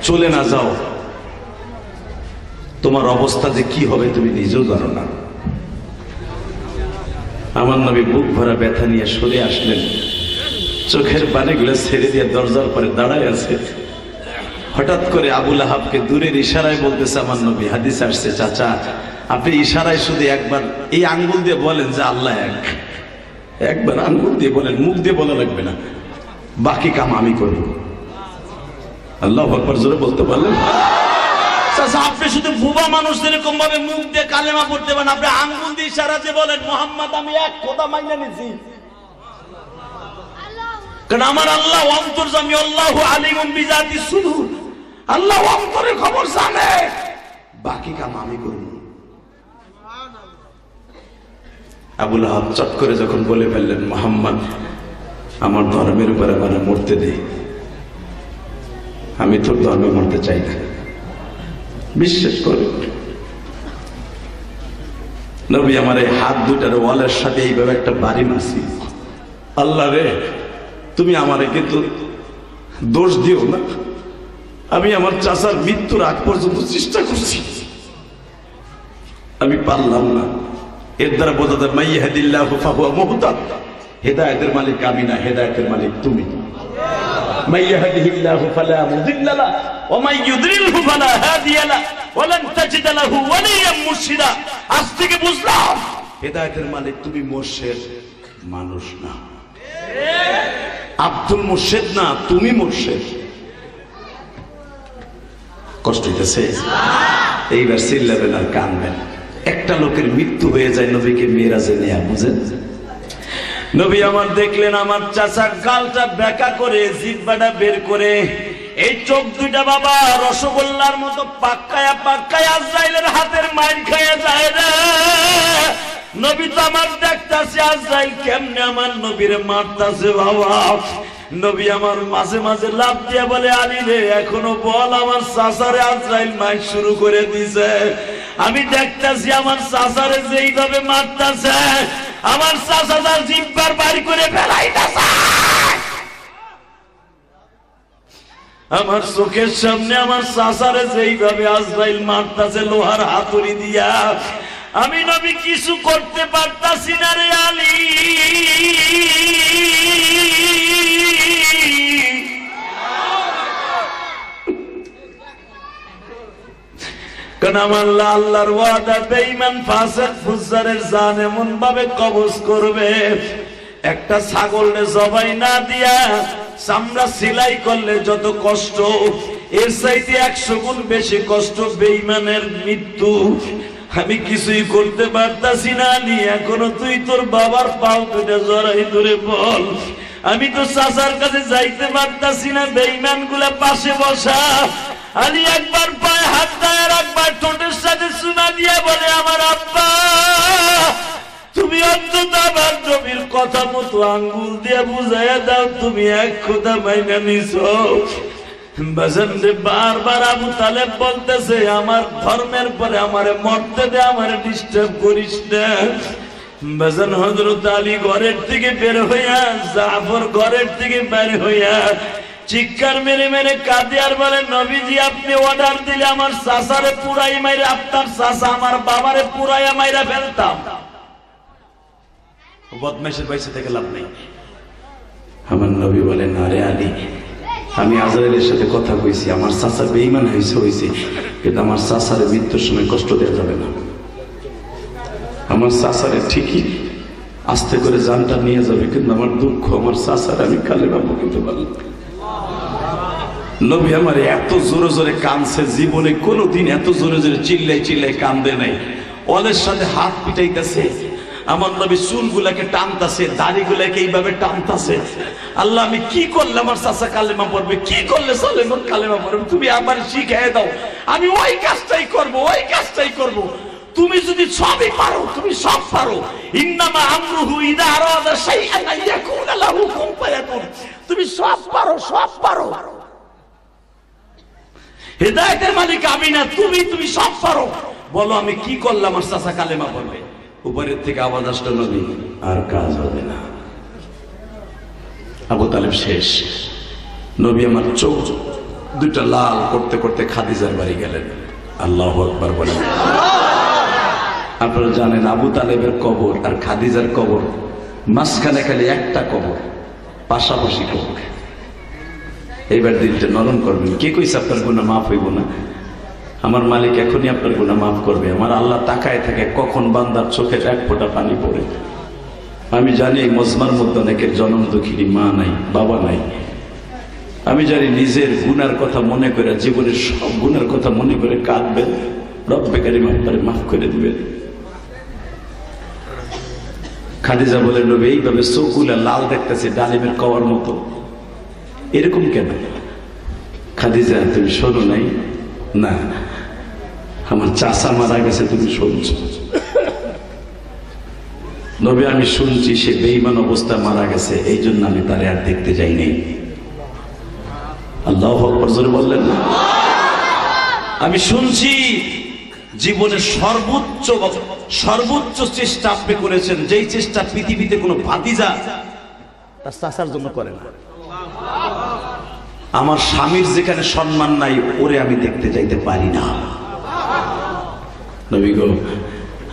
চলে না যাও, তোমার অবস্থা যে কি হবে তুমি নিজেও জানো না। আমার নবী বুক ভরা ব্যথা নিয়ে সরে আসলেন, চোখের পানিগুলো ছেড়ে দিয়ে দরজার পরে দাঁড়ায় আছে। হঠাৎ করে আবু লাহাবকে দূরের ইশারায় বলতেছে আমার নবী, হাদিস আসছে, চাচা আপনি ইশারায় শুধু একবার এই আঙ্গুল দিয়ে বলেন যে আল্লাহ এক, একবার আঙ্গুল দিয়ে বলেন, মুখ দিয়ে বলা লাগবে না, বাকি কাম আমি করব। আল্লাহু আকবার জোরে বলতে পারলেন? চাচা আপনি শুধু বুবা মানুষ এরকম ভাবে মুখ দিয়ে কালেমা পড়তে পারেন, আপনি আঙ্গুল দিয়ে ইশারা দিয়ে বলেন মুহাম্মদ আমি এক কথা মাইনা নিছি, কারণ আমার আল্লাহ অন্তর্যামী, আল্লাহু আলিমুন বিজাতিস সুদূর, আল্লাহ অন্তরের খবর জানে, বাকি কাম আমি করব। আবু লাহাব চট করে যখন বলে ফেললেন মুহাম্মদ আমার ধর্মের উপরে মানে মরতে দে, আমি তোর ধর্মে মরতে চাই না, বিশ্বাস করে নবী আমার এই হাত দুটার ওয়ালের সাথে এইভাবে একটা বাড়ি মারছি। আল্লাহ রে তুমি আমারে কিন্তু দোষ দিও না, আমি আমার চাচার মৃত্যুর আগ পর্যন্ত চেষ্টা করছি, আমি পারলাম না, এর দ্বারা বোঝা যায় মাইয়াহদিল্লাহু ফাহুয়া মুহতাদ, হেদায়েতের মালিক আমি না, হেদায়েতের মালিক তুমি। মাইয়াহদিহিল্লাহু ফালা মুদিল্লা লাহু ওয়া মান ইউদ্রিলহু ফালা হাদিয়া লাহু ওয়া লান তাজিদ লাহু ওয়ালিয়াম মুরশিদা। আজ থেকে বুঝলাম হেদায়েতের মালিক তুমি, মুর্শিদ মানুষ না, আব্দুল মুর্শিদ না, তুমি মুর্শিদ। কষ্ট হইতেছে? এইবার চিল্লাবেন আর কানবেন। একটা লোকের মৃত্যু হয়ে যায় নবীকে মেরাজে নেয়া, বুঝেন? নবী আমার দেখলেন আমার চাচা গালটা বেঁকা করে, জিহ্বাটা বের করে, এই চোখ দুইটা বাবা রসগোল্লার মতো পাক্কায়া পাক্কায়া আজরাইলের হাতের মাইর খাইয়া যায় রে। নবী তো আমার দেখতাছে আজরাইল কেমনে আমার নবীরে মারতাছে বাবা। নবী আমার মাঝে মাঝে লাফ দিয়ে বলে, আলী রে এখনো বল, আমার চাচারে আজরাইল মার শুরু করে দিছে। আমি দেখতাছি আমার চাচারে যেইভাবে মারতাছে, আমার চাচা তার জিহ্বার বাড়ি করে ফেলাইতাছে। আমার চোখের সামনে আমার চাচারে যেইভাবে আজরাইল মারতাছে লোহার হাতুড়ি দিয়া, আমি নবী কিছু করতে পারতাছি না রে আলী। কারণ আমার আল্লাহর ওয়াদা, বেঈমান ফাসিক ফুজ্জারের জান এমন ভাবে কবজ করবে, একটা ছাগলের জবাই না দিয়া চামড়া সেলাই করলে যত কষ্ট, এর চাইতে 100 গুণ বেশি কষ্ট বেঈমানের মৃত্যু। আমি কিছুই করতে পারতাছি না আলী, এখনো তুই তোর বাবার পাও দুটো জড়াই ধরে বল। আমি তো চাচার কাছে যাইতে পারতাছি না, বেঈমান গুলা পাশে বসা। আলী একবার পায়ে হাত দেয় আর একবার ঠোঁটের সাথে চুমা দিয়ে বলে, আমার আব্বা তুমি অন্তত আমার নবীর কথা মতো আঙ্গুল দিয়ে বুঝাইয়া দাও তুমি এক খোদা মাইনা নিছো। বারবার আবু তালেব বলতেছে, আমার ধর্মের পরে আমারে মরতে দে, আমারে ডিস্টার্ব করিস না। বাজান হযরত আলী ঘরের থেকে বের হইয়া, জাফর ঘরের থেকে বের হইয়া চিৎকার মেরে মেরে কাঁদে আর বলে, নবীজি আপনি অর্ডার দিলে আমার চাচারে পুরাই মাইরা, আপনার চাচা আমার বাবারে পুরাইয়া মাইরা ফেলতাম। বদমাইশের বাইসে থেকে লাভ নেই। আমার নবী বলেন, আরে আলী আমি আজরাইলের সাথে কথা কইছি, আমার চাচা বেঈমান হইছে, কিন্তু আমার চাচারে মৃত্যুর সময় কষ্ট দেওয়া যাবে না। আমার চাচারে ঠিকই আস্তে করে জানটা নিয়ে যাবে, কিন্তু আমার দুঃখ আমার চাচারে আমি কালেমা পড়তে পারলাম। নবী আমার এত জোরে জোরে কানছে, জীবনে কোনোদিন এত জোরে জোরে চিল্লাই চিল্লাই কান্দে নাই। ওদের সাথে হাত পিটাইতেছে, আমার নবী চুলগুলাকে টানতাছে, দাড়িগুলাকে এইভাবে টানতাছে। আল্লাহ আমি কি করলে আমার চাচা কালেমা পড়বে, কি করলে সালেমান কালেমা পড়বে, তুমি আমার শিখাই দাও, আমি ওই কাজটাই করব, ওই কাজটাই করব। তুমি যদি সবই পারো, তুমি সব পারো। ইন্নামা আমরুহু ইযা আরাদা শাইআন আন ইয়াকুনা লাহু কুন ফায়াকুন। তুমি সব পারো, সব পারো। হেদায়েতের মালিক আমি না, তুমি সব পারো। বলো আমি কি করলে আমার চাচা কালেমা পড়বে। উপরের থেকে আওয়াজ আসলো, নবী আর কাজ হবে না। আবু তালেব শেষ। নবী আমার চোখ দুইটা লাল করতে করতে খাদিজার বাড়ি গেলেন। আল্লাহু আকবার বলেন। আপনারা জানেন আবু তালেবের কবর আর খাদিজার কবর মাঝখানে খালি একটা কবর, পাশাপাশি কবর। এইবার দিনটা নরম করবেন। কে কইছে আপনার গুনাহ মাফ হইব না? আমার মালিক এখনই আপনার গুনাহ মাফ করবে। আমার আল্লাহ তাকায় থাকে কখন বান্দার চোখের এক ফোঁটা পানি পড়ে। আমি জানি এই মজমার মধ্যে অনেকের জনম দুঃখিনী মা নাই, বাবা নাই। আমি জানি নিজের গুনার কথা মনে করে, জীবনের সব গুনার কথা মনে করে কাঁদবেন, রব্বে কারীম আপনারে মাফ করে দিবেন। খাদিজা বলেন, নবী এইভাবে চোখগুলা লাল দেখতেছে ডালিমের কওয়ার মতো, এরকম কেন? খাদিজা তুমি শোনো নাই? না, আমার চাচা মারা গেছে, তুমি শুনছো? নবী আমি শুনছি সে বেঈমান অবস্থায় মারা গেছে, এই জন্য আমি তারে আর দেখতে যাই নাই। আল্লাহু আকবার জোরে বললেন না? আমি শুনছি জীবনের সর্বোচ্চ চেষ্টা আপনি করেছেন, যেই চেষ্টা পৃথিবীতে কোনো ভাতিজা তার চাচার জন্য করে না। আমার স্বামীর যেখানে সম্মান নাই, ওরে আমি দেখতে যাইতে পারি না। নবী গো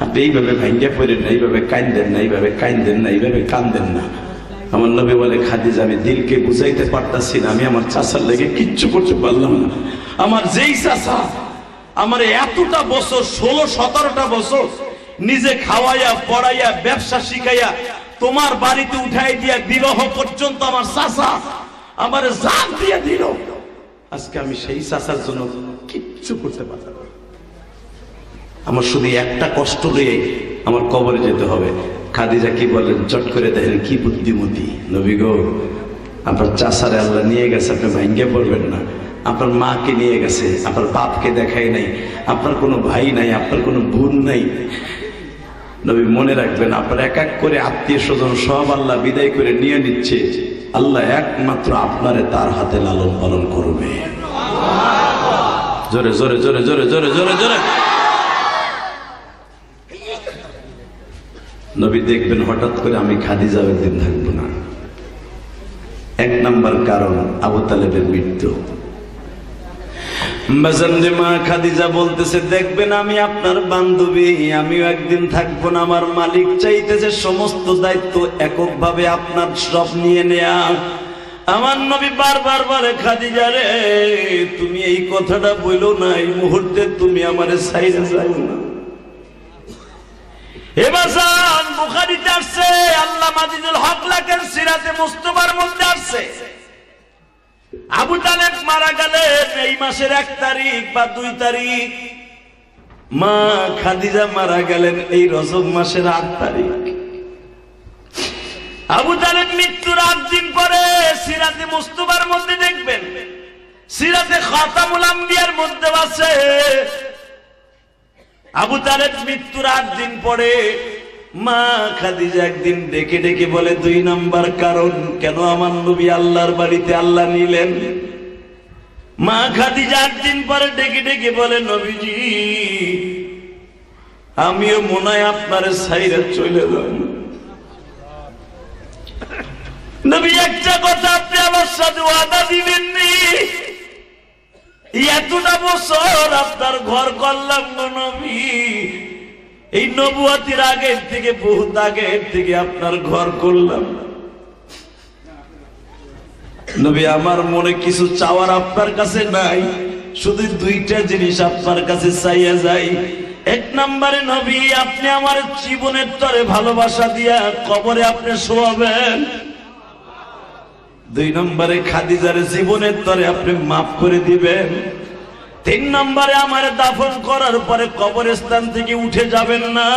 আপনি এইভাবে ভাঙ্গা পড়েন না, এইভাবে কান্দেন না, এইভাবে কান্দেন না, এইভাবে কান্দেন না। আমার নবী বলে, খাদিজা আমি দিলকে বুঝাইতে পারতাছি না, আমি আমার চাচার লেগে কিচ্ছু করতে পারলাম না। আমার যেই চাচা আমার এতটা বছর 16-17টা বছর নিজে খাওয়াইয়া পড়াইয়া ব্যবসা শিখাইয়া তোমার বাড়িতে উঠাই দিয়া বিবাহ পর্যন্ত আমার চাচা আমার জান দিয়ে দিল, আজকে আমি সেই চাচার জন্য কিচ্ছু করতে পারলাম না। আমার শুধু একটা কষ্ট নিয়ে আমার কবরে যেতে হবে। খাদিজা কি বলেন, চট করে দেখেন কি বুদ্ধিমতী। নবী গো, আপনার চাচারে আল্লাহ নিয়ে গেছে, আপনি ভাঙ্গে পড়বেন না। আপনার মাকে নিয়ে গেছে, আপনার বাপকে দেখাই নাই, আপনার কোনো ভাই নাই, আপনার কোনো বোন নাই। নবী মনে রাখবেন, আপনার এক এক করে আত্মীয় স্বজন সব আল্লাহ বিদায় করে নিয়ে নিচ্ছে, আল্লাহ একমাত্র আপনারে তার হাতে লালন পালন করবে। জোরে জোরে জোরে জোরে জোরে জোরে জোরে। নবী দেখবেন হঠাৎ করে আমি খাদিজা একদিন থাকবো না। এক নাম্বার কারণ আবু তালেবের মৃত্যু। মা খাদিজা বলতেছে, দেখবেন আমি আপনার বান্ধবী, আমিও একদিন থাকবো না। আমার মালিক চাইতেছে সমস্ত দায়িত্ব এককভাবে আপনার সব নিয়ে নেয়া। আমার নবী বারবার বলে, খাদিজা রে, তুমি এই কথাটা বইলো না, এই মুহূর্তে তুমি আমারে ছাইরা যাও না। এবাজান বুখারীতে আসছে, আল্লাহ মাজিদুল হক লাকের সিরাতে মুস্তাফার মধ্যে আসছে, আবু তালেব মারা গেলেন এই মাসের 1 তারিখ বা 2 তারিখ, মা খাদিজা মারা গেলেন এই রজব মাসের 8 তারিখ। আবু তালেব মৃত্যুর 8 দিন পরে সিরাতে মুস্তাফার মধ্যে দেখবেন, সিরাতে খাতামুল আম্বিয়ার মধ্যে আছে, আবু তালেব মৃত্যুর 8 দিন পরে মা খাদিজা একদিন ডেকে ডেকে বলে, 2 নাম্বার কারণ কেন আমার নবী আল্লাহর বাড়িতে আল্লাহ নিলেন। মা খাদিজা 8 দিন পরে ডেকে ডেকে বলে, নবীজি আমিও মনে হয় আপনার ছাইরা চলে যাব। নবী একটা কথা আপনি আমার সাথে ওয়াদা দিবেননি, এতটা বছর আপনার ঘর করলাম নবী, এই নবুয়তের আগের থেকে বহুত আগের থেকে আপনার ঘর করলাম নবী। আমার মনে কিছু চাওয়ার আপনার কাছে নাই, শুধু 2টা জিনিস আপনার কাছে চাইয়া যাই। 1 নম্বরে নবী, আপনি আমার জীবনের তরে ভালোবাসা দিয়া কবরে আপনি শোয়াবেন। 2 নম্বরে খাদিজার জীবনের তরে আপনি মাফ করে দিবেন। 3 নম্বরে আমার দাফন করার পরে কবরস্থান থেকে উঠে যাবেন না,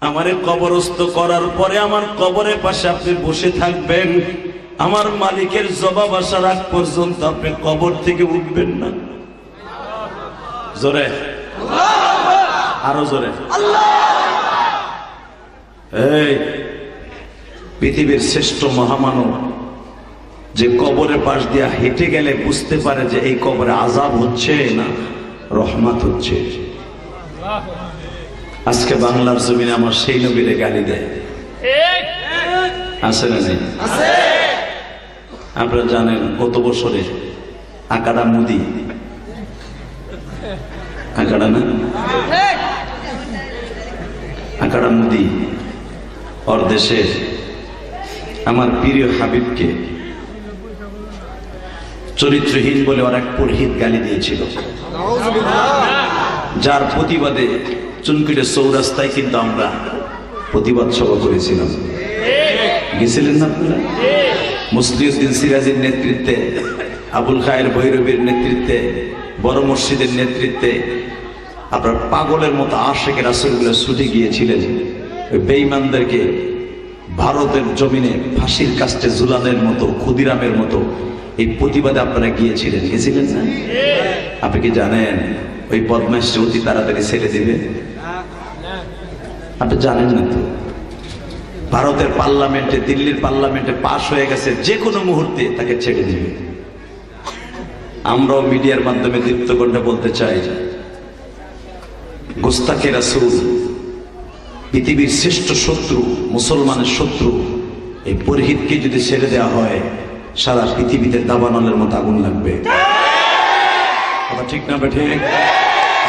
আমারে কবরস্থ করার পরে আমার কবরের পাশে আপনি বসে থাকবেন, আমার মালিকের জবাব আসার আগ পর্যন্ত আপনি কবর থেকে উঠবেন না। জোরে আরো জোরে। এই পৃথিবীর শ্রেষ্ঠ মহামানব যে কবরের পাশ দিয়া হেঁটে গেলে বুঝতে পারে যে এই কবরে আযাব হচ্ছে না রহমত হচ্ছে। আজকে বাংলার জমিনে আমার সেই নবীরে গালি দেয়, আছে না নেই? আপনারা জানেন কত বছরে আকাডা মুদি, আকাডা না আকাডা মুদি ওর দেশে আমার প্রিয় হাবিবকে চরিত্রহীন বলে ওর এক পুরোহিত গালি দিয়েছিল, যার প্রতিবাদে চুনকুটে চৌরাস্তায় কিন্তু আমরা প্রতিবাদ সভা করেছিলাম। গেছিলেন না আপনারা? মুসলিউদ্দিন সিরাজের নেতৃত্বে, আবুল খায়ের ভৈরবীর নেতৃত্বে, বড় মসজিদের নেতৃত্বে আপনার পাগলের মতো আশেকের রাসূলগুলো ছুটে গিয়েছিলেন ওই বেঈমানদেরকে ভারতের জমিনে ফাঁসির কাস্টে ঝুলানের মতো, ক্ষুদিরামের মতো এই প্রতিবাদে আপনারা গিয়েছিলেন, গেছিলেন না? আপনি কি জানেন ওই বদমাইশকে অতি তাড়াতাড়ি ছেড়ে দিবে? আপনি জানেন না তো? ভারতের পার্লামেন্টে, দিল্লির পার্লামেন্টে পাশ হয়ে গেছে, যে কোনো মুহূর্তে তাকে ছেড়ে দিবে। আমরাও মিডিয়ার মাধ্যমে দীপ্ত কণ্ঠে বলতে চাই, গোস্তাকে রাসূল পৃথিবীর শ্রেষ্ঠ শত্রু, মুসলমানের শত্রু, এই পুরোহিতকে যদি ছেড়ে দেওয়া হয় সারা পৃথিবীতে দাবানলের মতো আগুন লাগবে। কথা ঠিক না বেঠে?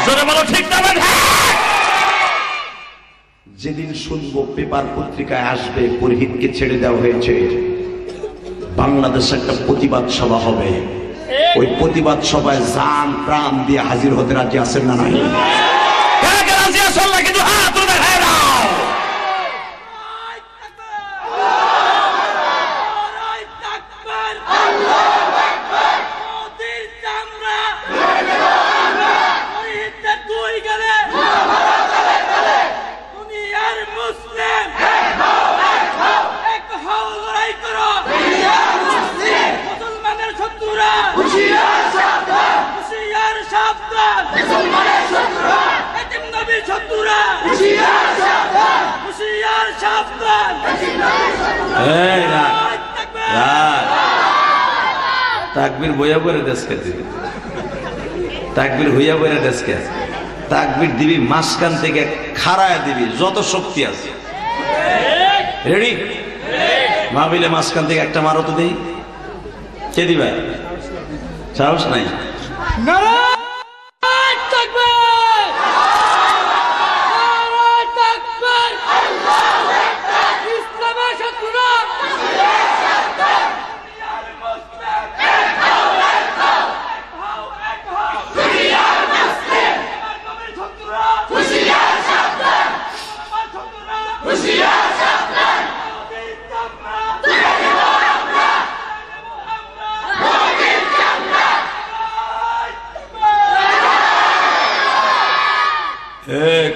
জোরে বলো ঠিক না বেঠে? যেদিন শুনবো পেপার পত্রিকায় আসবে পুরোহিতকে ছেড়ে দেওয়া হয়েছে, বাংলাদেশে একটা প্রতিবাদ সভা হবে, ওই প্রতিবাদ সভায় জান প্রাণ দিয়ে হাজির হতে রাজি আছেন না নাই? তাকবীর বইয়া বইয়া দেশকে দিবি, তাকবীর হইয়া বইয়া দেশকে, তাকবীর দিবি মাঝখান থেকে খাড়ায় দিবি, যত শক্তি আছে। রেডি? মাহফিলে মাঝখান থেকে একটা মারো তো দেই, কে দিবা? সাহস নাই?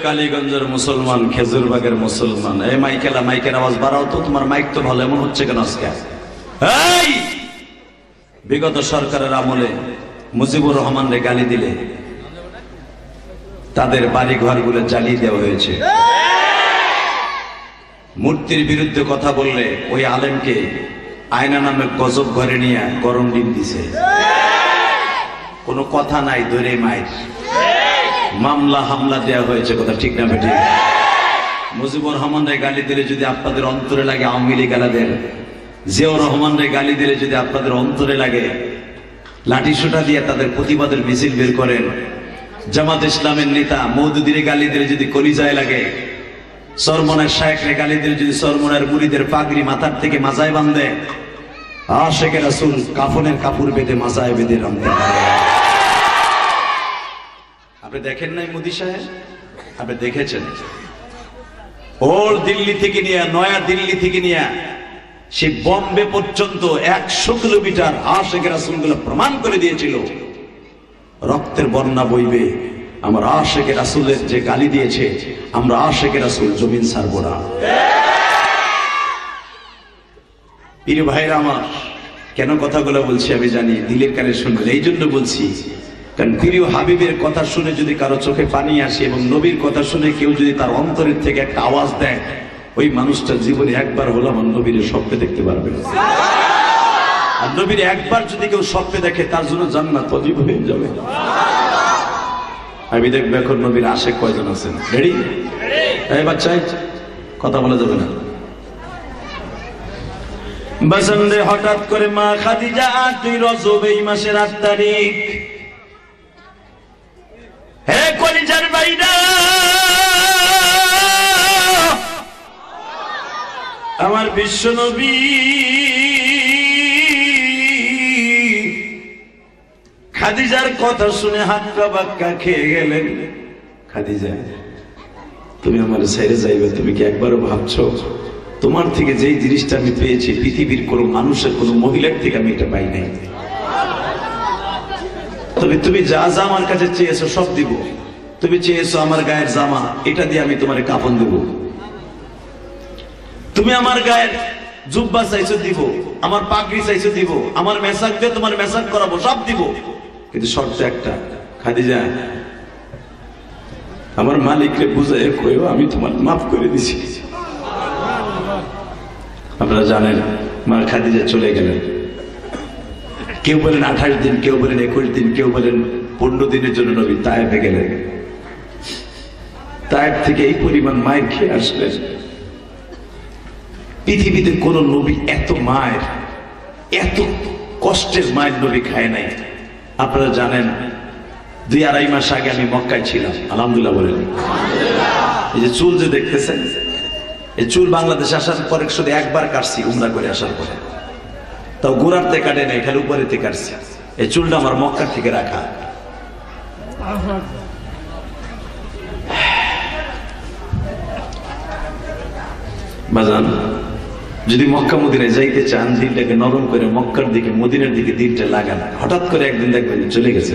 কালীগঞ্জের মুসলমান, খেজুরবাগের মুসলমান, এই মাইকেলা, মাইকের আওয়াজ বাড়াও তো, তোমার মাইক তো ভালো, এমন হচ্ছে কেন আজকে? এই বিগত সরকারের আমলে মুজিবুর রহমানরে গালি দিলে তাদের বাড়ি ঘরগুলো জ্বালিয়ে দেওয়া হয়েছে। মূর্তির বিরুদ্ধে কথা বললে ওই আলেমকে আয়না নামে গজব ঘরে নিয়ে গরম ডিম দিছে। কোনো কথা নাই, ধরে মাইর মামলা হামলা দেওয়া হয়েছে, কথা ঠিক না বেঠিক? মুজিবুর রহমানরে গালি দিলে যদি আপনাদের অন্তরে লাগে আওয়ামী লীগ গালাদের, জিয়াউর রহমানরে গালি দিলে যদি আপনাদের অন্তরে লাগে লাঠি সোটা দিয়ে তাদের প্রতিবাদের মিছিল বের করেন। জামাত ইসলামের নেতা মওদুদীরে গালি দিলে যদি কলিজায় লাগে, সরমনের শায়েখরে গালি দিলে যদি সরমনের মুরিদের পাগড়ি মাথার থেকে মাজায় বাঁধে, আশিকে রাসূল কাফনের কাপড় বেঁধে মাজায় বেঁধে রামতে পারে। আপনি দেখেন নাই মোদী সাহেব? আপনি দেখেছেন? ওল্ড দিল্লি থেকে নিয়ে, নয়া দিল্লি থেকে নিয়ে সে বম্বে পর্যন্ত 100 কিলোমিটার আশিকে রাসূলগুলো প্রমাণ করে দিয়েছিল রক্তের বন্যা বইবে। আমার আশিকে রাসূলের যে গালি দিয়েছে, আমরা আশিকে রাসূল জমিন ছাড়ব না। প্রিয় ভাইরা আমার, কেন কথাগুলো বলছি আমি জানি, দিলের কানে শুনবেন, এই জন্য বলছি কারণ প্রিয় হাবিবের কথা শুনে যদি কারো চোখে পানি আসে এবং নবীর কথা শুনে কেউ যদি তার অন্তরের থেকে একটা আওয়াজ দেয়, ওই মানুষটা জীবনে একবার হলো আমার নবীর স্বপ্নে দেখতে পারবে না। আর নবীর একবার যদি কেউ স্বপ্নে দেখে তার জন্য জান্নাত ওয়াজিব হয়ে যাবে। আমি দেখবো এখন নবীর আশেক কয়জন আছেন। রেডি? এই বাচ্চা কথা বলা যাবে না। বসন্তে হঠাৎ করে মা খাদিজা 8 রজব এই মাসের 8 তারিখ, হে কলিজার ভাইরা, আমার বিশ্ব নবী খাদিজার কথা শুনে হাক্কা বাক্কা খেয়ে গেলেন। খাদিজা, তুমি আমার ছেড়ে যাইবে, তুমি কি একবারও ভাবছো তোমার থেকে যেই জিনিসটা আমি পেয়েছি পৃথিবীর কোন মানুষের, কোন মহিলার থেকে আমি এটা পাই নাই। তবে তুমি যা যা আমার কাছে চেয়েছো সব দিব। তুমি চেয়েছো আমার গায়ের জামা, এটা দিয়ে আমি তোমার কাফন দেব। তুমি আমার গায়ের জুব্বা চাইছো দিব, আমার পাগড়ি চাইছো দিব, আমার মেসাক দিয়ে তোমার মেসাক করাবো, সব দিব। কিন্তু শর্ত একটা, খাদিজা আমার মালিককে বুঝাই কইও আমি তোমার মাফ করে দিছি। আপনারা জানেন মা খাদিজা চলে গেলেন। কেউ বলেন 28 দিন, কেউ বলেন 21 দিন, কেউ বলেন 15 দিনের জন্য নবী তায়েফে গেলেন। তায়েফ থেকে এই পরিমাণ মায়ের খেয়ে আসলেন। পৃথিবীতে কোন নবী এত মায়ের, এত কষ্টের মায়ের নবী খায় নাই। আপনারা জানেন 2-2.5 মাস আগে আমি মক্কায় ছিলাম, আলহামদুলিল্লাহ বলেন। এই যে চুল যে দেখতেছেন, এই চুল বাংলাদেশে আসার পরে শুধু একবার কাটছি উমরা করে আসার পরে, তাও গোড়ার থেকে কাটে নাই, খালি উপরে থেকে কাটছি। এই চুলটা আমার মক্কার থেকে রাখা। বাজান, যদি মক্কা মদিনায় যাইতে চান, দিলটাকে নরম করে মক্কার দিকে মদিনার দিকে দিলটা লাগান, হঠাৎ করে একদিন দেখবেন চলে গেছে।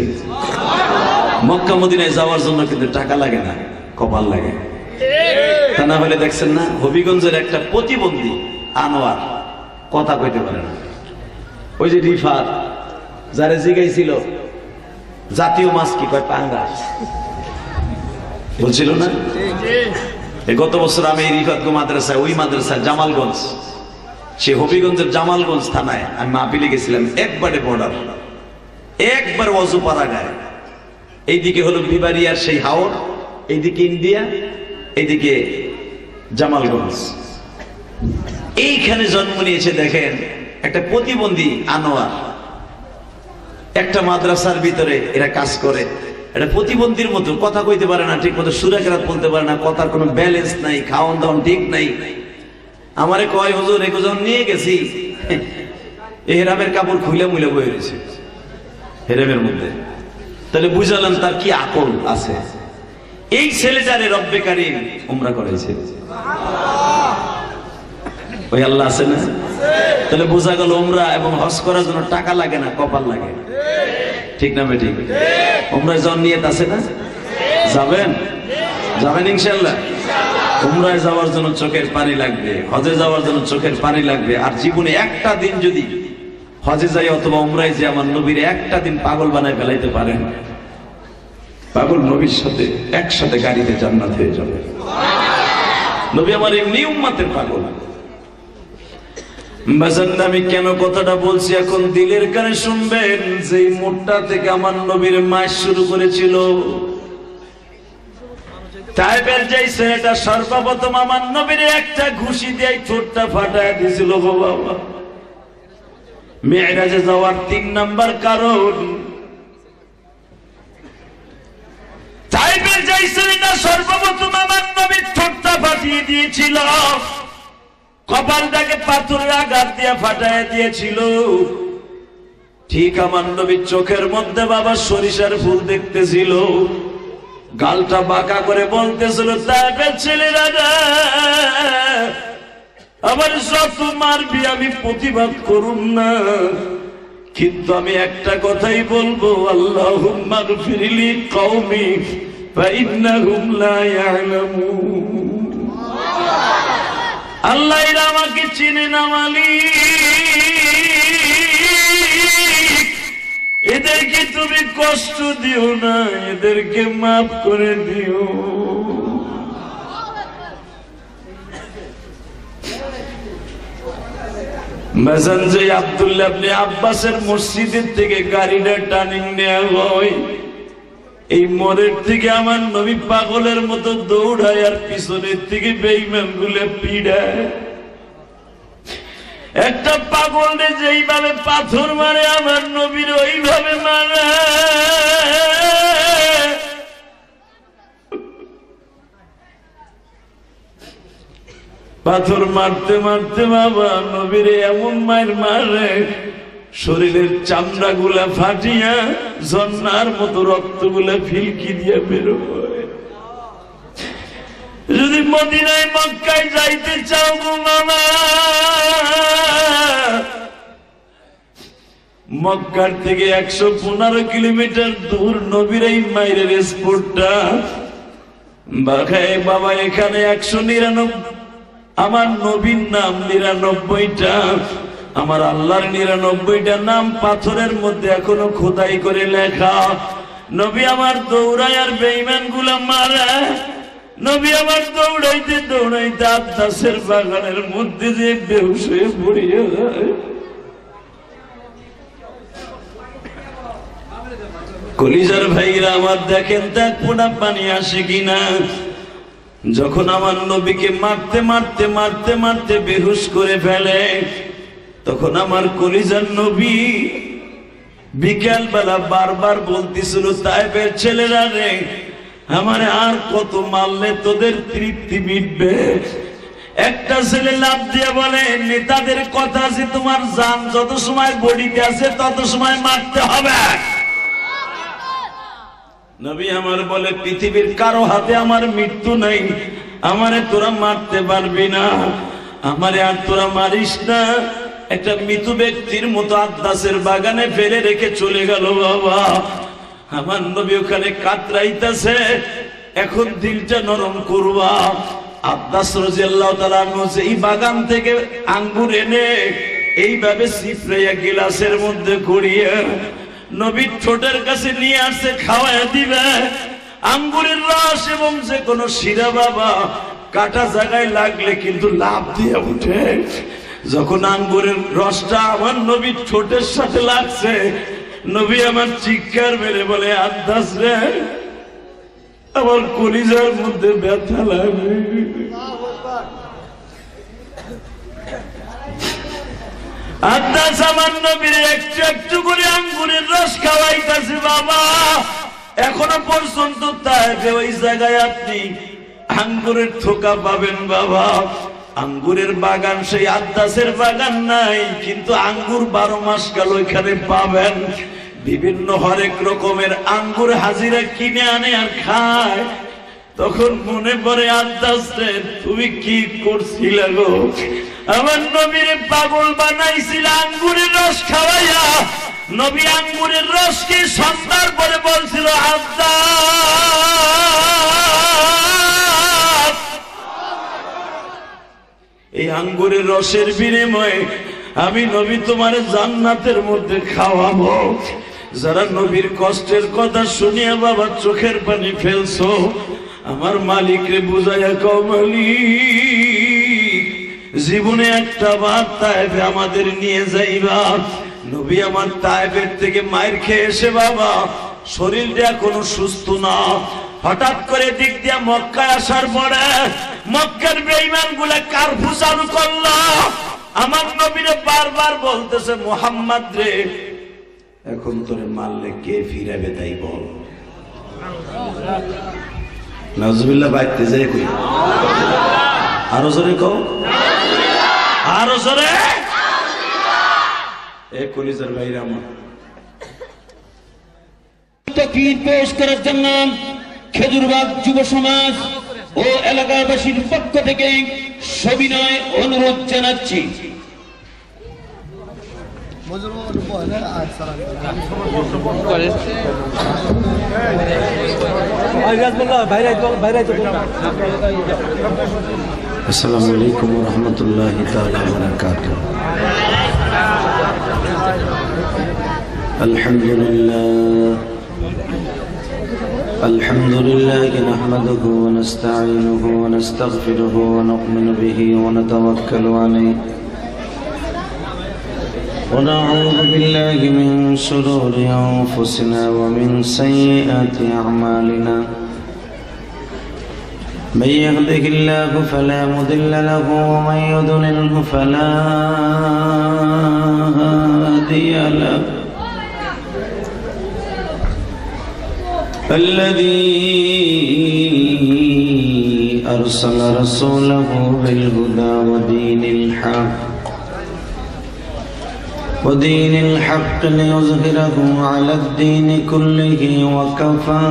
মক্কা মদিনায় যাওয়ার জন্য কিন্তু টাকা লাগে না, কপাল লাগে। তা না হলে দেখছেন না, হবিগঞ্জের একটা প্রতিবন্ধী আনোয়ার কথা কইতে পারে না। ওই যে রিফাত যারে জিগাইছিল জাতীয় মাছ কি কয়, পাঙ্গাস বলছিল না। গত বছর আমি রিফাত মাদ্রাসায়, ওই মাদ্রাসায় জামালগঞ্জ, সে হবিগঞ্জের জামালগঞ্জ থানায় আমি মাহফিলে গেছিলাম। একবারে বর্ডার, একবার অজুপাড়া গায়ে, এইদিকে হলো বিবারিয়ার সেই হাওর, এইদিকে ইন্ডিয়া, এইদিকে জামালগঞ্জ। এইখানে জন্ম নিয়েছে দেখেন একটা প্রতিবন্ধী আনোয়ার। একটা মাদ্রাসার ভিতরে এরা কাজ করে, এটা প্রতিবন্ধীর মতো কথা কইতে পারে না, ঠিক মতো সূরা কেরাত বলতে পারে না, কথার কোনো ব্যালেন্স নাই, খাওয়ান দাওয়ান ঠিক নাই। আমারে কয়, হুজুর এগো যখন নিয়ে গেছি, হেরামের কাপড় খুলে মুলে বয়ে রয়েছে হেরামের মধ্যে, তাহলে বুঝালাম তার কি আকল আছে। এই ছেলেটারে রব্বে কারীম উমরা করেছে, ওই আল্লাহ আছে না। তাহলে বোঝা গেল উমরা এবং হজ করার জন্য টাকা লাগে না, কপাল লাগে। ঠিক না বেঠিক? উমরায় যাওয়ার নিয়ত আছে না? যাবেন? যাবেন ইনশাআল্লাহ। উমরায় যাওয়ার জন্য চোখের পানি লাগবে, হজে যাওয়ার জন্য চোখের পানি লাগবে। আর জীবনে একটা দিন যদি হজে যাই অথবা উমরায় যে আমার নবীর একটা দিন পাগল বানায় ফেলাইতে পারেন, পাগল নবীর সাথে একসাথে গাড়িতে জান্নাত হয়ে যাবে। নবী আমার এমনি উম্মতের পাগল। আমি কেন কথাটা বলছি এখন দিলের কানে শুনবেন। যেই মুটটা থেকে আমার নবীর মাস শুরু করেছিল, তাইবের যেই ছেলেটা সর্বপ্রথম আমার নবীর একটা ঘুষি দিয়ে ঠোঁটটা ফাটায় দিয়েছিল গো বাবা। মেরাজে যাওয়ার 3 নাম্বার কারণ, তাইবের যেই ছেলেটা সর্বপ্রথম আমার নবীর ঠোঁটটা ফাটিয়ে দিয়েছিল, কপালটাকে পাথরের আঘাত দিয়ে ফাটায় দিয়েছিল, ঠিক আমার নবীর চোখের মধ্যে বাবা সরিষার ফুল দেখতেছিল, গালটা বাঁকা করে বলতেছিল, তাইবের ছেলেরা আবার যত মারবি আমি প্রতিবাদ করুম না, কিন্তু আমি একটা কথাই বলবো, আল্লাহুম্মা গফিরলি কওমি ফাইন্নাহুম লা ইয়ালামুন। আল্লাহ এরা আমাকে চিনে না মালিক, এদেরকে তুমি কষ্ট দিও না, এদেরকে মাফ করে দিও। মেজানজে আব্দুল্লাহ ইবনে আব্বাসের মসজিদের থেকে গাড়িটা টার্নিং নেওয়া হয়, এই মোড়ের থেকে আমার নবী পাগলের মতো দৌড়ায় আর পিছনের থেকে বেঈমান গুলো পিড়ায়। একটা পাগলে যেইভাবে পাথর মারে আমার নবীর ওইভাবে মারে। পাথর মারতে মারতে বাবা নবীর এমন মার মারে, শরীরের চামড়া গুলা ফাটিয়া ঝর্ণার মতো রক্ত গুলা ফিলকি দিয়ে বেরো। যদি মদিনায় মক্কায় যাইতে চাও গো মামা, মক্কার থেকে 115 কিলোমিটার দূর নবীর এই মায়ের স্পোর্টটা বাখায় বাবা। এখানে 199, আমার নবীর নাম 99টা, আমার আল্লাহর 99টা নাম পাথরের মধ্যে এখনো খোদাই করে লেখা। নবী আমার দৌড়ায় আর বেঈমান গুলা মারে। নবী আমার দৌড়াইতে দৌড়াইতে আব্বাসের বাগানের মধ্যে যে বেহুশ হয়ে পড়িয়ে যায়। কলিজার ভাইরা আমার দেখেন দেখ পোড়া পানি আসে কিনা। যখন আমার নবীকে মারতে মারতে মারতে মারতে বেহুশ করে ফেলে, তখন আমার কলিজার নবী বিকেল বেলা বারবার বলতেছিল, তাইবের ছেলেরা রে আমারে আর কত মারলে তোদের তৃপ্তি মিটবে? একটা ছেলে লাভ দিয়ে বলে, নেতাদের কথা আছে, তোমার জান যত সময় বডিতে আছে তত সময় মারতে হবে। নবী আমার বলে, পৃথিবীর কারো হাতে আমার মৃত্যু নাই, আমারে তোরা মারতে পারবি না, আমারে আর তোরা মারিস না। একটা মৃত ব্যক্তির মতো আদাসের বাগানে ফেলে রেখে চলে গেল বাবা। আমার নবী ওখানে কাতরাইতেছে, এখন দিলটা নরম করবা। আব্বাস রাদিয়াল্লাহু তাআলা এই বাগান থেকে আঙ্গুর এনে এইভাবে সিফরাইয়া গিলাসের মধ্যে গড়িয়ে নবীর ঠোঁটের কাছে নিয়ে আসছে, খাওয়ায় দিবে। আঙ্গুরের রস এবং যে কোনো শিরা বাবা কাটা জায়গায় লাগলে কিন্তু লাভ দিয়ে উঠে। যখন আঙ্গুরের রসটা আমার নবীর ঠোঁটের সাথে লাগছে, নবী আমার চিৎকার মেরে বলে, আব্বাস রে, আমার কলিজার মধ্যে ব্যথা লাগে। আব্বাস আমার নবীর একটু একটু করে আঙ্গুরের রস খাওয়াইতেছে বাবা। এখনো পর্যন্ত তাইফে ওই জায়গায় আপনি আঙ্গুরের থোকা পাবেন বাবা। আঙ্গুরের বাগান সেই আদাসের বাগান নাই, কিন্তু আঙ্গুর 12 মাস কাল ওইখানে পাবেন। বিভিন্ন হরেক রকমের আঙ্গুর হাজিরা কিনে আনে আর খায়। তখন মনে পড়ে, আদাস রে, তুমি কি করছিলে গো? আমার নবীর পাগল বানাইছিল আঙ্গুরের রস খাওয়াইয়া। নবী আঙ্গুরের রস কি সন্ধ্যার পরে বলছিল, আব্বাস, এই আঙ্গুরের রসের বিনিময়ে আমি নবী তোমার জান্নাতের মধ্যে খাওয়াবো। যারা নবীর কষ্টের কথা শুনিয়া বাবা চোখের পানি ফেলছো, আমার মালিক রে বুঝাইয়া কও, মালিক, জীবনে একটা বার তায়েফে আমাদের নিয়ে যাইবা। নবী আমার তায়েফের থেকে মায়ের খেয়ে এসে বাবা শরীরটা এখনো সুস্থ না। হঠাৎ করে দিক দিয়া মক্কায় আসার পরে মক্কার বেঈমান গুলা কারফু চালু করলো। আমার নবীরে বারবার বলতেছে, মুহাম্মদ রে, এখন তোরে মারলে কে ফিরাবে তাই বল। নাউজুবিল্লাহ বাইতে যায় কই, আরো জোরে কও, আরো জোরে। এ কলিজার ভাইরা আমার, তাকবীর পেশ করার জন্য খেজুরবাগ যুব সমাজ ও এলাকাবাসীর পক্ষ থেকে সবিনয় অনুরোধ জানাচ্ছি। আসসালামু আলাইকুম ওয়া রাহমাতুল্লাহি তাআলা ওয়া বারাকাতুহু। الحمد لله نحمده ونستعينه ونستغفره ونؤمن به ونتوكل عليه ونعوذ بالله من شرور أنفسنا ومن سيئات أعمالنا. من يهده الله فلا مضل له ومن يضلله فلا هادي له. الذي أرسل رسوله بالهدى ودين الحق ليظهره على الدين كله وكفى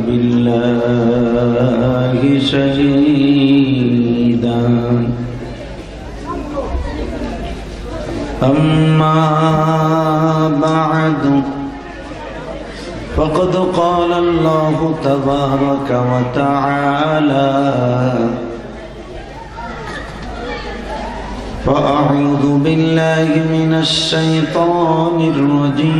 بالله شهيدا. أما بعد فقد قال الله تبارك وتعالى: فأعوذ بالله من الشيطان الرجيم.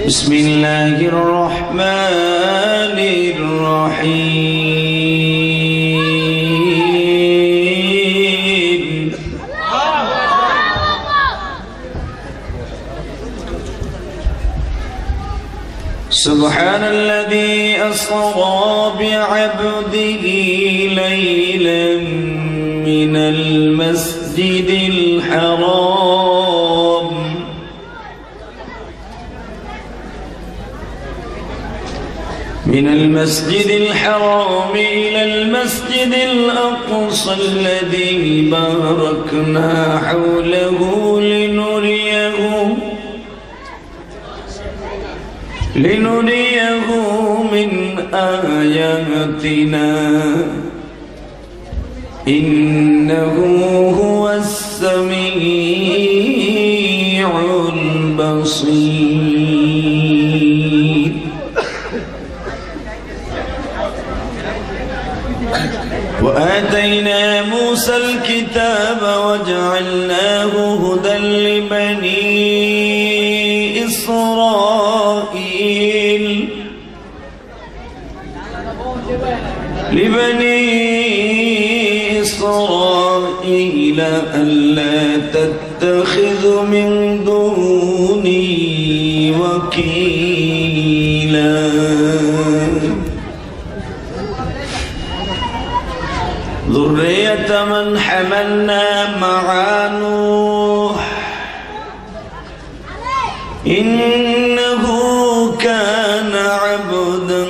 بسم الله الرحمن الرحيم. سبحان الذي أسرى بعبده ليلا من المسجد الحرام إلى المسجد الأقصى الذي باركنا حوله لنريه من آياتنا إنه هو السميع البصير. وآتينا موسى الكتاب وجعلناه هدى لبني إسرائيل ألا تتخذوا من دوني وكيلا. ذرية من حملنا مع نوح إنه كان عبدا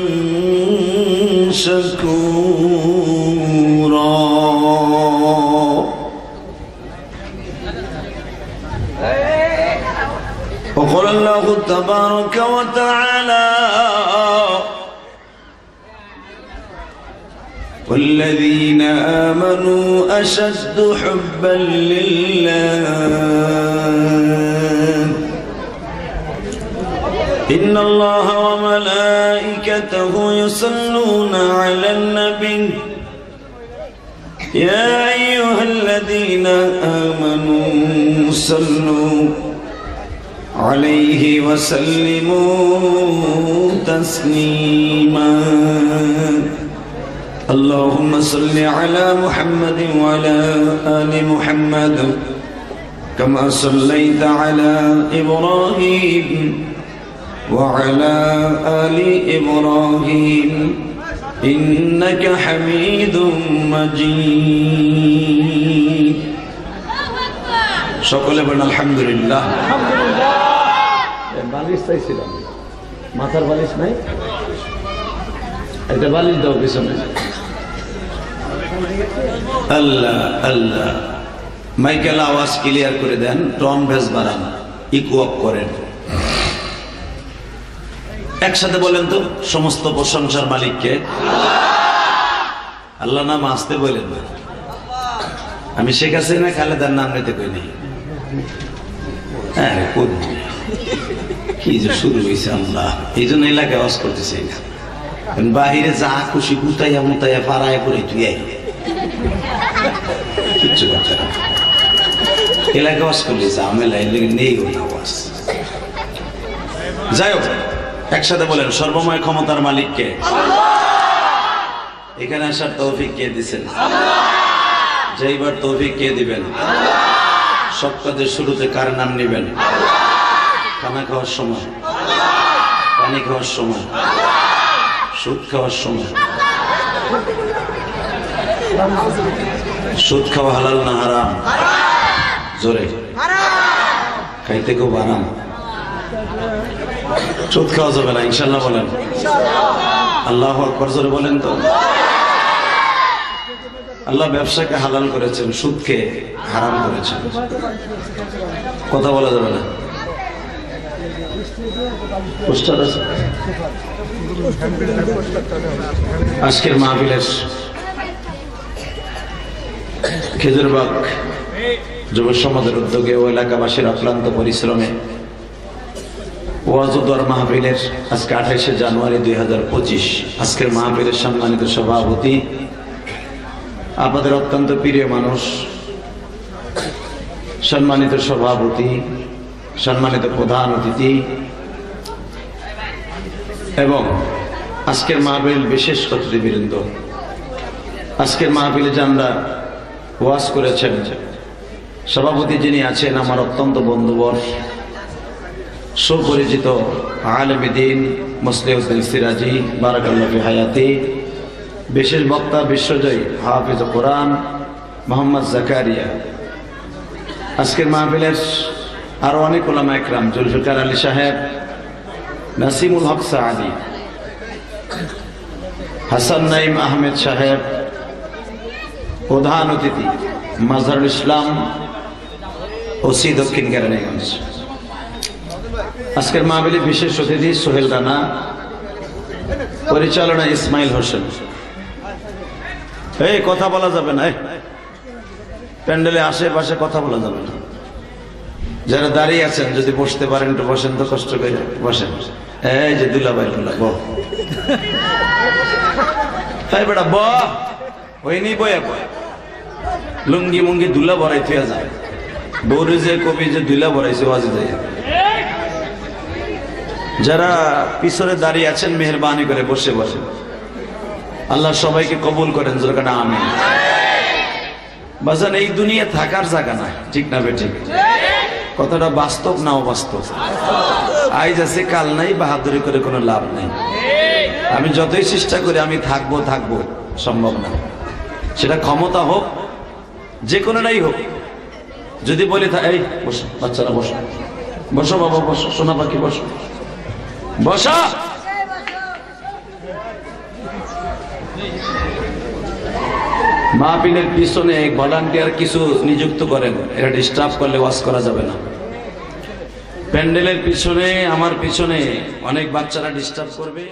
شكورا. وقال الله تبارك وتعالى والذين آمنوا أشد حبا لله إن الله وملائكته يصلون على النبي يا أيها الذين آمنوا صلوا عليه وسلموا تسليما. اللهم صل على محمد وعلى آل محمد كما صليت على إبراهيم وعلى آل إبراهيم إنك حميد مجيد. সকলে বলেন আলহামদুলিল্লাহ। বালিশ চাইছিলাম, মাথার বালিশ নাই, একটা বালিশ দাও পিছনে। আল্লাহ আল্লাহ, মাইকেল আওয়াজ ক্লিয়ার করে দেন, টন ভেস বাড়ান, ইকো আপ করেন। একসাথে বলেন তো, সমস্ত প্রশংসার মালিককে আল্লাহ নাম আসতে বলেন না। আমি শেখ হাসিনা খালেদার নাম নিতে কই নাই। হ্যাঁ, কি যে শুরু হয়েছে আল্লাহ, এই জন্য এলাকায় আওয়াজ করতেছে না। বাহিরে যা খুশি গুতাইয়া মুতাইয়া পাড়ায় করে তুই কিচ্ছু করতে না, এলাকায় আওয়াজ করলে ঝামেলা নেই আওয়াজ। যাই হোক, একসাথে বলেন সর্বময় ক্ষমতার মালিককে। এখানে আসার তৌফিক কে দিচ্ছেন? যেইবার তৌফিক কে দিবেন? সব কাজের শুরুতে কার নাম নিবেন? খানা খাওয়ার সময়, পানি খাওয়ার সময়, সুদ খাওয়ার সময়। সুদ খাওয়া হালাল না হারাম? জোরে খাইতে খুব আরাম। সুদ খাওয়া যাবে না ইনশাল্লাহ বলেন। আল্লাহু আকবার জোরে বলেন তো। আল্লাহ ব্যবসাকে হালাল করেছেন, সুদকে হারাম করেছেন। কথা বলা যাবে না। আজকের মাহফিলের খেজুরবাগ যুব সমাজের উদ্যোগে ও এলাকাবাসীর অক্লান্ত পরিশ্রমে ওয়াজুদ্দার মাহফিলের আজকে 28শে জানুয়ারি 2025 আজকের মাহফিলের সম্মানিত সভাপতি, আপনাদের অত্যন্ত প্রিয় মানুষ, সম্মানিত সভাপতি, সম্মানিত প্রধান অতিথি এবং আজকের মাহফিল বিশেষ অতিথিবৃন্দ। আজকের মাহফিলে যারা ওয়াজ করেছেন, সভাপতি যিনি আছেন আমার অত্যন্ত বন্ধুবর, সুপরিচিত আলেমে দ্বীন মুসলিউদ্দিন সিরাজি বারাকাল্লাহু ফি হায়াতি, বিশেষ বক্তা বিশ্বজয়ী হাফিজ কোরআন মোহাম্মদ জাকারিয়া, আজকের মাহফিলের আরো অনেক ওলামা একরাম, জুলফিকার আলী সাহেব, নাসিমুল হক সাহাদি, হাসান নাইম আহমেদ সাহেব, প্রধান অতিথি মাজহারুল ইসলাম ওসি দক্ষিণ কেরানীগঞ্জ। আজকের মাহফিলে বিশেষ অতিথি সোহেল রানা, পরিচালনা ইসমাইল হোসেন। এই কথা বলা যাবে না, প্যান্ডেলে আশেপাশে কথা বলা যাবে না। যারা দাঁড়িয়ে আছেন যদি বসতে পারেন একটু বসেন, তো কষ্ট করে বসেন। এই যে দুলাভাই বহ, তাই বেটা বহ, ওই নি বয়া বয়, লুঙ্গি মুঙ্গি দুলা ভরাই থুয়া যায়, বৌরে যে কবি যে দুলা ভরাইছে ওয়াজে যায়। যারা পিছনে দাঁড়িয়ে আছেন মেহরবানি করে বসে বসেন। আল্লাহ সবাইকে কবুল করেন, যেখানে আমিন। বাজান, এই দুনিয়া থাকার জায়গা না, ঠিক না বেঠিক? কথাটা বাস্তব না অবাস্তব? আজ আছে কাল নাই, বাহাদুরি করে কোনো লাভ নেই। আমি যতই চেষ্টা করি আমি থাকবো থাকবো, সম্ভব না। সেটা ক্ষমতা হোক, যে কোনোটাই হোক। যদি বলি এই বসো বাচ্চারা, বসো বসো বাবা, বসো সোনা পাখি, বসো বসা। মাহফিলের পিছনে ভলান্টিয়ার কিছু নিযুক্ত করেন, এটা ডিস্টার্ব করলে ওয়াজ করা যাবে না। প্যান্ডেলের পিছনে, আমার পিছনে অনেক বাচ্চারা ডিস্টার্ব করবে।